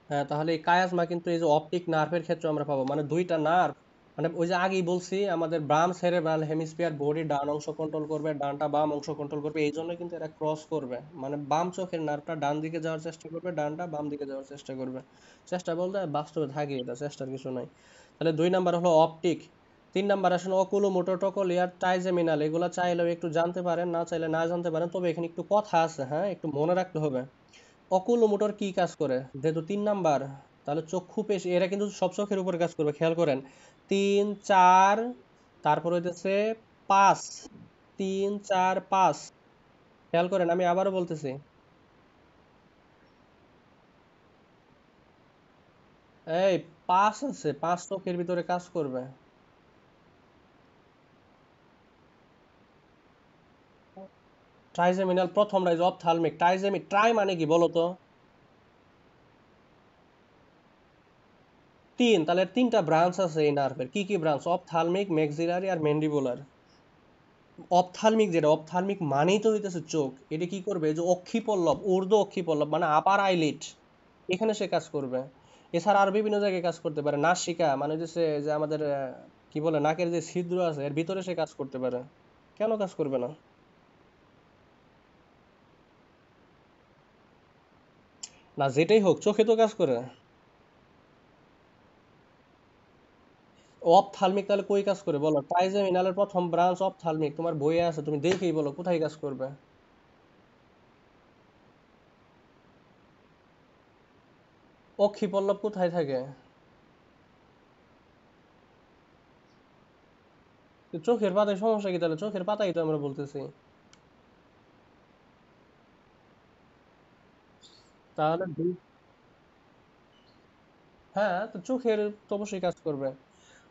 হ্যাঁ, তাহলে এই কায়াজমা কিন্তু এই যে অপটিক নার্ভের ক্ষেত্রে আমরা পাবো, মানে দুইটা নার্ভ। মানে ওই যে আগেই বলছি, আমাদের বাম সেরেব্রাল হেমিস্ফিয়ার বডির ডান অংশ কন্ট্রোল করবে, ডানটা বাম অংশ কন্ট্রোল করবে, এই জন্য কিন্তু এরা ক্রস করবে। মানে বাম চোখের নার্ভটা ডান দিকে যাওয়ার চেষ্টা করবে, ডানটা বাম দিকে যাওয়ার চেষ্টা করবে। চেষ্টা বলতে বাস্তবে থাকে, এটা চেষ্টার কিছু নাই। তাহলে 2 নাম্বার হলো অপটিক। 3 নাম্বার আসলে অকুলোমোটর টকলিয়ার ট্রাইজেমিনাল, এগুলা চাইলেও একটু জানতে পারেন, না চাইলে না জানতে পারেন, তবে এখানে একটু কথা আছে, হ্যাঁ, একটু মনে রাখতে হবে। অকুলোমোটর কি কাজ করে? যেহেতু 3 নাম্বার, তাহলে চক্ষু পেশি, এরা কিন্তু সব চোখের উপরে কাজ করবে, খেয়াল করেন। 3 4, তারপর হইতেছে 5। 3 4 5, খেয়াল করেন, আমি আবারও বলতেছি। এই 5 আছে, 5 চোখের ভিতরে কাজ করবে। ট্রাইজেমিনাল প্রথম রাইজ অপথ্যালমিক, ট্রাই মানে কি বলো তো? 3, তাহলে 3টা ব্রাঞ্চ আছে এই নার্ভের। কি কি ব্রাঞ্চ? অপথ্যালমিক, ম্যাক্সিলারি আর ম্যান্ডিবুলার। অপথ্যালমিক, যেটা অপথ্যালমিক মানেই তো হইতেছে চোখ। এটা কি করবে? এই যে অক্ষিপল্লব, ঊর্ধ্ব অক্ষিপল্লব মানে আপার আইলিড, এখানে সে কাজ করবে। এছাড়া আর বিভিন্ন জায়গায় কাজ করতে পারে। নাসিকা মানে হচ্ছে যে আমাদের কি বলে, নাকের যে ছিদ্র আছে এর ভিতরে সে কাজ করতে পারে। কেন কাজ করবে না? না, যেটাই হোক, চোখে তো কাজ করে। অপথ্যালমিক তাহলে কই কাজ করে বলো? ট্রাইজেমিনালের প্রথম ব্রাঞ্চ অপথ্যালমিক, তোমার বইয়ে আছে, তুমি দেখেই বলো কোথায় কাজ করবে। অক্ষিপল্লব কোথায় থাকে? তো চোখের পাতায় সমস্যা কি তাহলে? চোখের পাতাই তো আমরা বলতেছি। তাহলে হ্যাঁ, তো চোখের তো অবশ্যই কাজ করবে।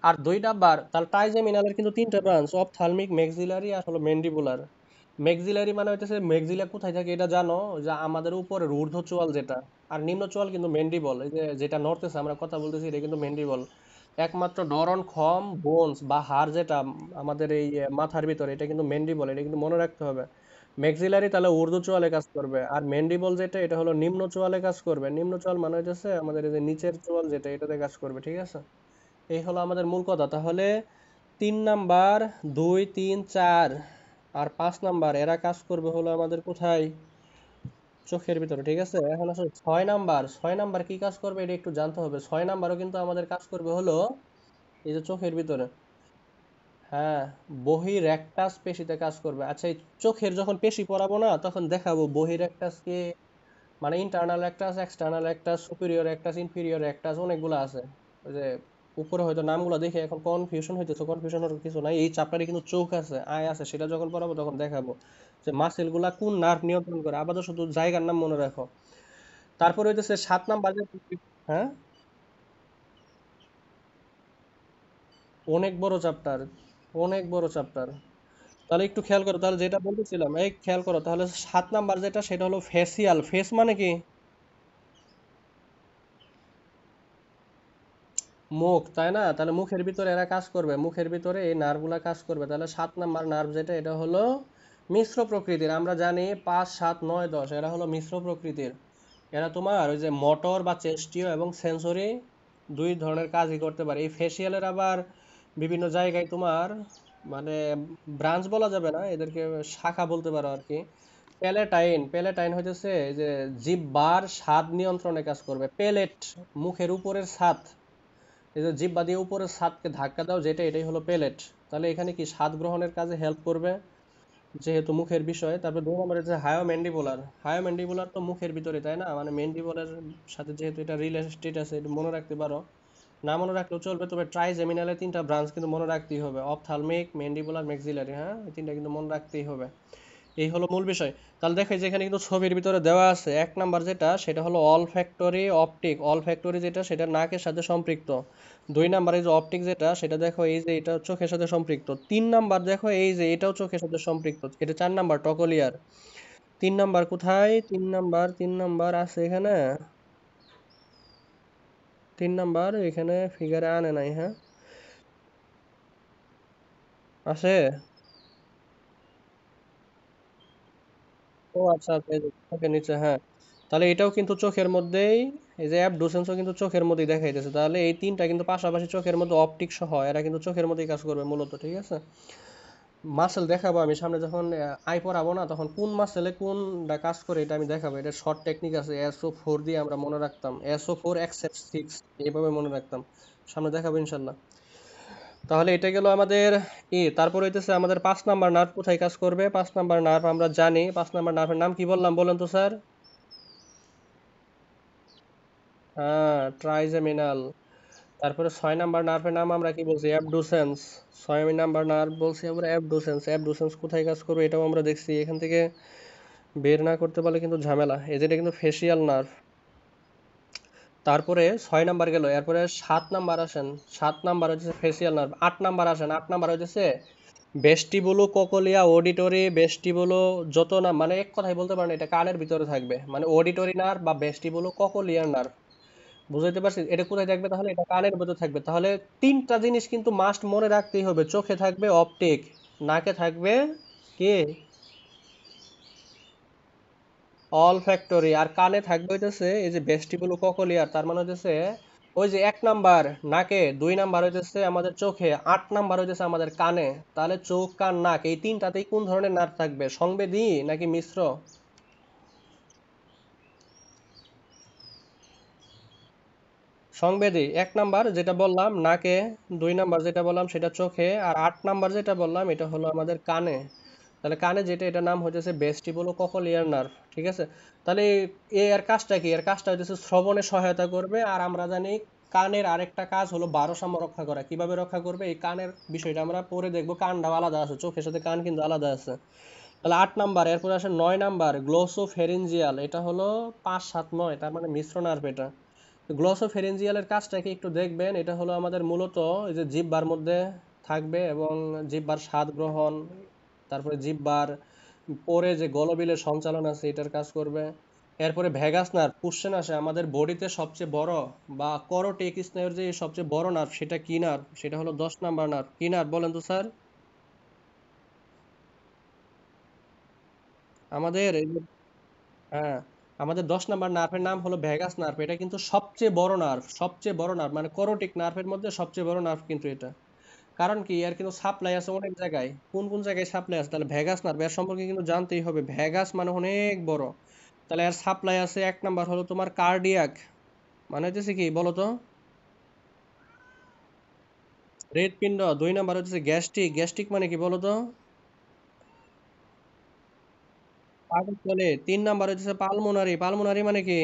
আর 2 নাম্বার, তাহলে ট্রাইজেমিনালের কিন্তু 3টা ব্রাঞ্চ, অপথ্যালমিক, ম্যাক্সিলারি আর হলো ম্যান্ডিবুলার। ম্যাক্সিলারি মানে হইতেছে, ম্যাক্সিলা কোথায় থাকে এটা জানো? যে আমাদের উপরের ঊর্ধ্ব চোয়াল যেটা, আর নিম্ন চোয়াল কিন্তু ম্যান্ডিবল। এই যে যেটা নড়তেছে আমরা কথা বলতেছি, এটা কিন্তু ম্যান্ডিবল। একমাত্র নরন ক্ষম বোনস বা হাড় যেটা আমাদের এই মাথার ভিতরে, এটা কিন্তু ম্যান্ডিবল, এটা কিন্তু মনে রাখতে হবে। ম্যাক্সিলারি তাহলে ঊর্ধ্ব চোয়ালে কাজ করবে, আর ম্যান্ডিবল যেটা, এটা হলো নিম্ন চোয়ালে কাজ করবে। নিম্ন চোয়াল মানে হইতেছে আমাদের এই যে নিচের চোয়াল যেটা, এটাতে কাজ করবে, ঠিক আছে? এই হলো আমাদের মূল কথা। তাহলে 3 নাম্বার, 2 3 4 আর 5 নাম্বার, এরা কাজ করবে হলো আমাদের কোথায়? চোখের ভিতরে, ঠিক আছে? এখন আসলে 6 নাম্বার, 6 নাম্বার কি কাজ করবে এটা একটু জানতে হবে। 6 নাম্বারও কিন্তু আমাদের কাজ করবে হলো এই যে চোখের ভিতরে। হ্যাঁ, বহিঃরেকটাস পেশিতে কাজ করবে। আচ্ছা, এই চোখের যখন পেশি পড়াবো না, তখন দেখাবো বহিঃরেকটাস কি, মানে internal rectus, external rectus, superior rectus, inferior rectus, অনেকগুলো আছে। ওই যে উপরে হয়তো নামগুলো দেখে এখন কনফিউশন হইতেছে, কনফিউশনের কিছু নাই। এই চ্যাপ্টারে কিন্তু চোখ আছে, আয় আছে, সেটা যখন পড়াবো তখন দেখাবো যে মাসেল গুলা কোন নার্ভ নিয়ন্ত্রণ করে। আপাতত শুধু জায়গার নাম মনে রাখো। তারপরে হইতেছে 7 নাম্বার হ্যাঁ, অনেক বড় চ্যাপ্টার, অনেক বড় চ্যাপ্টার। তাহলে একটু খেয়াল করো, তাহলে যেটা বলতেছিলাম এই খেয়াল করো, তাহলে 7 নাম্বার যেটা সেটা হলো ফেসিয়াল। ফেস মানে কি? মুখ, তাই না? তাহলে মুখের ভিতরে এরা কাজ করবে, মুখের ভিতরে এই নার্ভগুলা কাজ করবে। তাহলে 7 নাম্বার নার্ভ যেটা, এটা হলো মিশ্র প্রকৃতির। আমরা জানি 5, 7, 9, 10 এরা হলো মিশ্র প্রকৃতির। এরা তোমার ওই যে মোটর বা চেস্টীয় এবং সেন্সরি দুই ধরনের কাজই করতে পারে। এই ফেসিয়ালের আবার বিভিন্ন জায়গায় তোমার মানে ব্রাঞ্চ বলা যাবে না, এদেরকে শাখা বলতে পারো আর কি। প্যালেটাইন, প্যালেটাইন হইতেছে এই যে জিহ্বার স্বাদ নিয়ন্ত্রণে কাজ করবে। প্যালেট মুখের উপরের ছাদ, এই যে জিহ্বা দিয়ে উপরের ছাদকে ধাক্কা দাও যেটা, এটাই হলো প্যালেট। তাহলে এখানে কি স্বাদ গ্রহণের কাজে হেল্প করবে যেহেতু মুখের বিষয়। তারপর 2 নম্বরে যে হায়োম্যান্ডিবুলার, হায়োম্যান্ডিবুলার তো মুখের ভিতরে, তাই না? মানে ম্যান্ডিবুলার সাথে যেহেতু এটা রিলেটেড আছে, এটা মনে রাখতে পারো। না মনে রাখলেও চলবে, তবে ট্রাইজেমিনালের 3টা ব্রাঞ্চ কিন্তু মনে রাখতেই হবে, অপথ্যালমিক, ম্যান্ডিবুলার, ম্যাক্সিলারি। হ্যাঁ, এই 3টা কিন্তু মনে রাখতেই হবে। এই হলো মূল বিষয়। তাহলে দেখো এই যে এখানে কিন্তু ছবির ভিতরে দেওয়া আছে 1 নাম্বার যেটা সেটা হলো অলফ্যাক্টরি অপটিক। অলফ্যাক্টরি যেটা সেটা নাকের সাথে সম্পৃক্ত। 2 নাম্বারে যে অপটিক যেটা সেটা দেখো এই যে এটা চোখের সাথে সম্পৃক্ত। 3 নাম্বার দেখো এই যে এটাও চোখের সাথে সম্পৃক্ত। এটা 4 নাম্বার টকলিয়ার। 3 নাম্বার কোথায়? 3 নাম্বার, 3 নাম্বার আছে এখানে। 3 নাম্বার এখানে ফিগারে আনে নাই, হ্যাঁ? আছে। ও আচ্ছা আচ্ছা, এই যে চোখের নিচে, হ্যাঁ। তাহলে এটাও কিন্তু চোখের মধ্যেই, এই যে অ্যাবডুসেন্সও কিন্তু চোখের মধ্যেই দেখাইতেছে। তাহলে এই 3টা কিন্তু পাশাপাশি চোখের মধ্যে অপটিক সহ এরা কিন্তু চোখের মধ্যেই কাজ করবে মূলত, ঠিক আছে? মাসেল দেখাবো আমি সামনে যখন আই পড়াবো না, তখন কোন মাসেলে কোনটা কাজ করে এটা আমি দেখাবো। এটা শর্ট টেকনিক আছে, SO4 দিয়ে আমরা মনে রাখতাম, SO4 XF6 এইভাবে মনে রাখতাম। সামনে দেখাবো ইনশাল্লাহ। তাহলে এটা গেল আমাদের তারপর হইতেছে আমাদের 5 নাম্বার নার্ভ কোথায় কাজ করবে। 5 নাম্বার নার্ভ আমরা জানি, 5 নাম্বার নার্ভের নাম কি বললাম বলেন তো স্যার? হ্যাঁ, ট্রাইজেমিনাল। তারপরে 6 নাম্বার নার্ভের নাম আমরা কি বলছি? অ্যাবডুসেন্স। 6 নাম্বার নার্ভ বলছি আমরা অ্যাবডুসেন্স। অ্যাবডুসেন্স কোথায় কাজ করবে এটাও আমরা দেখছি। এখান থেকে বের না করতে পারলে কিন্তু ঝামেলা। এই যেটা কিন্তু ফেসিয়াল নার্ভ। তারপরে 6 নাম্বার গেল, এরপরে 7 নাম্বার আসেন। 7 নাম্বার হচ্ছে ফেসিয়াল নার্ভ। 8 নাম্বার আসেন। 8 নাম্বার হচ্ছে ভেস্টিবুলো কোকলিয়া অডিটরি ভেস্টিবুলো, যত না মানে এক কথায় বলতে পারেন এটা কানের ভিতরে থাকবে, মানে অডিটরি নার্ভ বা ভেস্টিবুলো কোকলিয়ার নার্ভ। বুঝাইতে পারছি? এটা কোথায় থাকবে? তাহলে এটা কানের ভিতরে থাকবে। তাহলে 3টা জিনিস কিন্তু মাস্ট মনে রাখতেই হবে। চোখে থাকবে অপটিক, নাকে থাকবে কি অল ফ্যাক্টরি, আর কানে থাকবে হইতেছে এই যে ভেস্টিবুলো কোকলিয়ার। তার মানে হইতেছে ওই যে 1 নাম্বার নাকে, 2 নাম্বার হইতেছে আমাদের চোখে, 8 নাম্বার হইতেছে আমাদের কানে। তাহলে চোখ, কান, নাক এই 3টাতেই কোন ধরনের নার্ভ থাকবে? সংবেদী নাকি মিশ্র? সংবেদী। 1 নাম্বার যেটা বললাম নাকে, 2 নাম্বার যেটা বললাম সেটা চোখে, আর 8 নাম্বার যেটা বললাম এটা হলো আমাদের কানে। তাহলে কানে যেটা, এটার নাম হইতেছে ভেস্টিবুলো কোকলিয়ার নার্ভ, ঠিক আছে? তাহলে এর কাজটা কি? এর কাজটা হইতেছে শ্রবণে সহায়তা করবে। আর আমরা জানি কানের আরেকটা কাজ হলো ভারসাম্য রক্ষা করা। কিভাবে রক্ষা করবে এই কানের বিষয়টা আমরা পরে দেখবো। কানটাও আলাদা আছে, চোখের সাথে কান কিন্তু আলাদা আছে। তাহলে 8 নাম্বার। এরপরে আসে 9 নাম্বার গ্লোসোফেরিনজিয়াল। এটা হলো 5, 7, 9, তার মানে মিশ্র নার্ভ এটা। গ্লসোফেরিনজিয়ালের কাজটা কি একটু দেখবেন। এটা হলো আমাদের মূলত এই যে জিহ্বার মধ্যে থাকবে এবং জিহ্বার স্বাদ গ্রহণ, তারপরে জিহ্বার পরে যে গলবিলের সঞ্চালন আছে এটার কাজ করবে। এরপরে ভ্যাগাস নার্ভ, কোশ্চেন আসে আমাদের বডিতে সবচেয়ে বড় বা করোটিক স্নায়ুর যে সবচেয়ে বড় নার্ভ সেটা কি নার্ভ? সেটা হলো 10 নাম্বার নার্ভ। কি নার্ভ বলেন তো স্যার? আমাদের এই যে, হ্যাঁ, আমাদের 10 নাম্বার নার্ভের নাম হলো ভ্যাগাস নার্ভ। এটা কিন্তু সবচেয়ে বড় নার্ভ, সবচেয়ে বড় নার্ভ, মানে করোটিক নার্ভের মধ্যে সবচেয়ে বড় নার্ভ কিন্তু এটা। কারণ কি, এর কিন্তু সাপ্লাই আছে অনেক জায়গায়। কোন কোন জায়গায় সাপ্লাই আছে? তাহলে ভেগাস নার্ভ এর সম্পর্কে কিন্তু জানতেই হবে। ভেগাস মানে অনেক বড়। তাহলে এর সাপ্লাই আছে। 1 নাম্বার হলো তোমার কার্ডিয়াক, মানে হচ্ছে কি বলো তো? হৃৎপিণ্ড। 2 নাম্বার হচ্ছে গ্যাস্ট্রিক। গ্যাস্ট্রিক মানে কি বলো তো? পাকস্থলী। 3 নাম্বার হচ্ছে পালমোনারি। পালমোনারি মানে কি?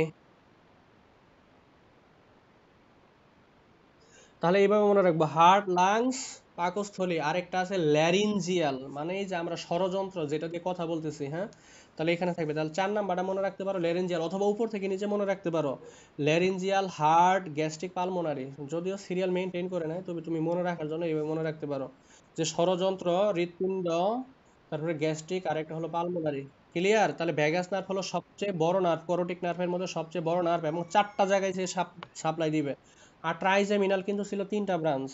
তাহলে এইভাবে মনে রাখবো, হার্ট, লাংস, পাকস্থলী। আরেকটা আছে ল্যারিনজিয়াল, মানে এই যে আমরা ষড়যন্ত্র যেটা দিয়ে কথা বলতেছি, হ্যাঁ। তাহলে এখানে থাকবে। তাহলে 4 নাম্বারটা মনে রাখতে পারো ল্যারিনজিয়াল, অথবা উপর থেকে নিচে মনে রাখতে পারো ল্যারিনজিয়াল, হার্ট, গ্যাস্ট্রিক, পালমোনারি। যদিও সিরিয়াল মেনটেন করে নাই, তবে তুমি মনে রাখার জন্য এইভাবে মনে রাখতে পারো যে ষড়যন্ত্র, হৃৎপিণ্ড, তারপরে গ্যাস্ট্রিক, আর একটা হলো পালমোনারি। ক্লিয়ার? তাহলে ভ্যাগাস নার্ভ হলো সবচেয়ে বড় নার্ভ, করোটিক নার্ভের মধ্যে সবচেয়ে বড় নার্ভ, এবং চারটা জায়গায় সে সাপ্লাই দিবে। আর ট্রাইজেমিনাল কিন্তু ছিল তিনটা ব্রাঞ্চ,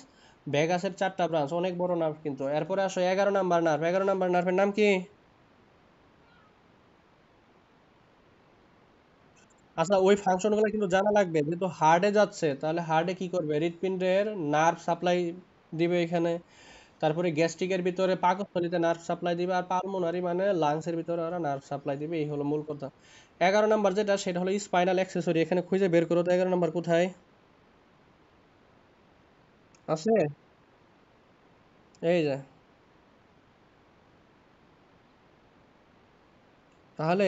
ভ্যাগাসের চারটা ব্রাঞ্চ, অনেক বড় নার্ভ কিন্তু। এরপরে আসো 11 নাম্বার নার্ভ। 11 নাম্বার নার্ভের নাম কি? আচ্ছা, ওই ফাংশনগুলো কিন্তু জানা লাগবে, যেহেতু হার্টে যাচ্ছে তাহলে হার্টে কি করবে, হৃৎপিণ্ডের নার্ভ সাপ্লাই দিবে এখানে। তারপরে গ্যাস্ট্রিকের ভিতরে পাকস্থলীতে নার্ভ সাপ্লাই দিবে, আর পালমোনারি মানে লাংসের ভিতরে ওরা নার্ভ সাপ্লাই দিবে। এই হলো মূল কথা। 11 নাম্বার যেটা, সেটা হলো স্পাইনাল অ্যাক্সেসরি। এখানে খুঁজে বের করো তো 11 নাম্বার কোথায় আছে। এই যে, তাহলে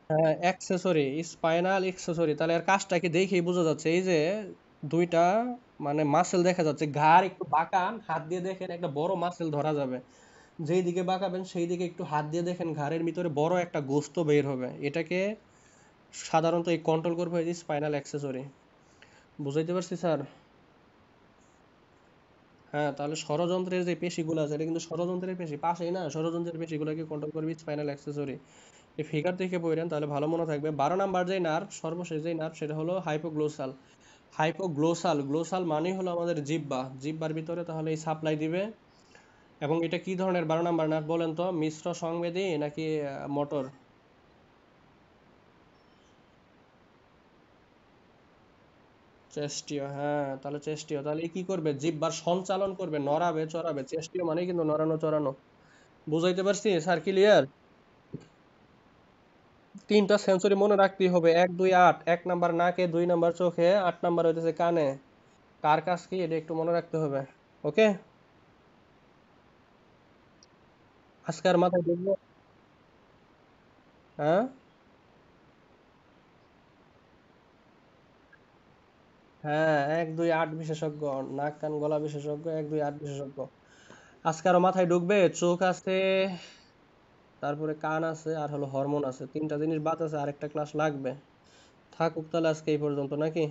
হ্যাঁ, অ্যাক্সেসরি, স্পাইনাল অ্যাক্সেসরি, তাহলে এর কাজটা কি দেখেই বোঝা যাচ্ছে। এই যে দুইটা মানে মাসেল দেখা যাচ্ছে, ঘাড় একটু বাঁকান, হাত দিয়ে দেখেন একটা বড় মাসেল ধরা যাবে। যেই দিকে বাঁকাবেন সেই দিকে একটু হাত দিয়ে দেখেন, ঘাড়ের ভিতরে বড় একটা গোস্ত বের হবে। এটাকে সাধারণত এই কন্ট্রোল করবে এই স্পাইনাল অ্যাক্সেসরি। বুঝাইতে পারছি স্যার? হ্যাঁ, তাহলে ষড়যন্ত্রের যে পেশিগুলো আছে, এটা কিন্তু ষড়যন্ত্রের পেশি পাশেই না, ষড়যন্ত্রের পেশিগুলোকে কন্ট্রোল করবে স্পাইনাল অ্যাক্সেসরি। এই ফিগার থেকে পড়েন তাহলে ভালো মনে থাকবে। 12 নাম্বার যে নার্ভ, সর্বশেষ যে নার্ভ, সেটা হলো হাইপোগ্লোসাল। হাইপোগ্লোসাল, গ্লোসাল মানেই হলো আমাদের জিহ্বা, জিহ্বার ভিতরে তাহলে এই সাপ্লাই দিবে। এবং এটা কি ধরনের 12 নাম্বার নার্ভ বলেন তো, মিশ্র সংবেদী নাকি মোটর? চেস্টীয়, হ্যাঁ, তাহলে চেস্টীয়। তাহলে এ কি করবে, জিহ্বার সঞ্চালন করবে, নড়াবে চড়াবে। চেস্টীয় মানেই কিন্তু নড়ানো চড়ানো। বুঝাইতে পারছি স্যার? ক্লিয়ার? তিনটা সেন্সরি মনে রাখতেই হবে, 1 2 8। 1 নাম্বার নাকে, 2 নাম্বার চোখে, 8 নাম্বার হইতেছে কানে। কার কাজ কি এটা একটু মনে রাখতে হবে। ওকে? আজকে আর মাথায় ঢুকবো? হ্যাঁ, হ্যাঁ, 1 2 8 বিশেষজ্ঞ, নাক কান গলা বিশেষজ্ঞ, 1 2 8 বিশেষজ্ঞ। আজকে আরো মাথায় ঢুকবে, চোখ আছে, তারপরে কান আছে, আর হলো হরমোন আছে। তিনটা জিনিস বাদ আছে, আরেকটা ক্লাস লাগবে। থাকুক তাহলে আজকে এই পর্যন্ত নাকি?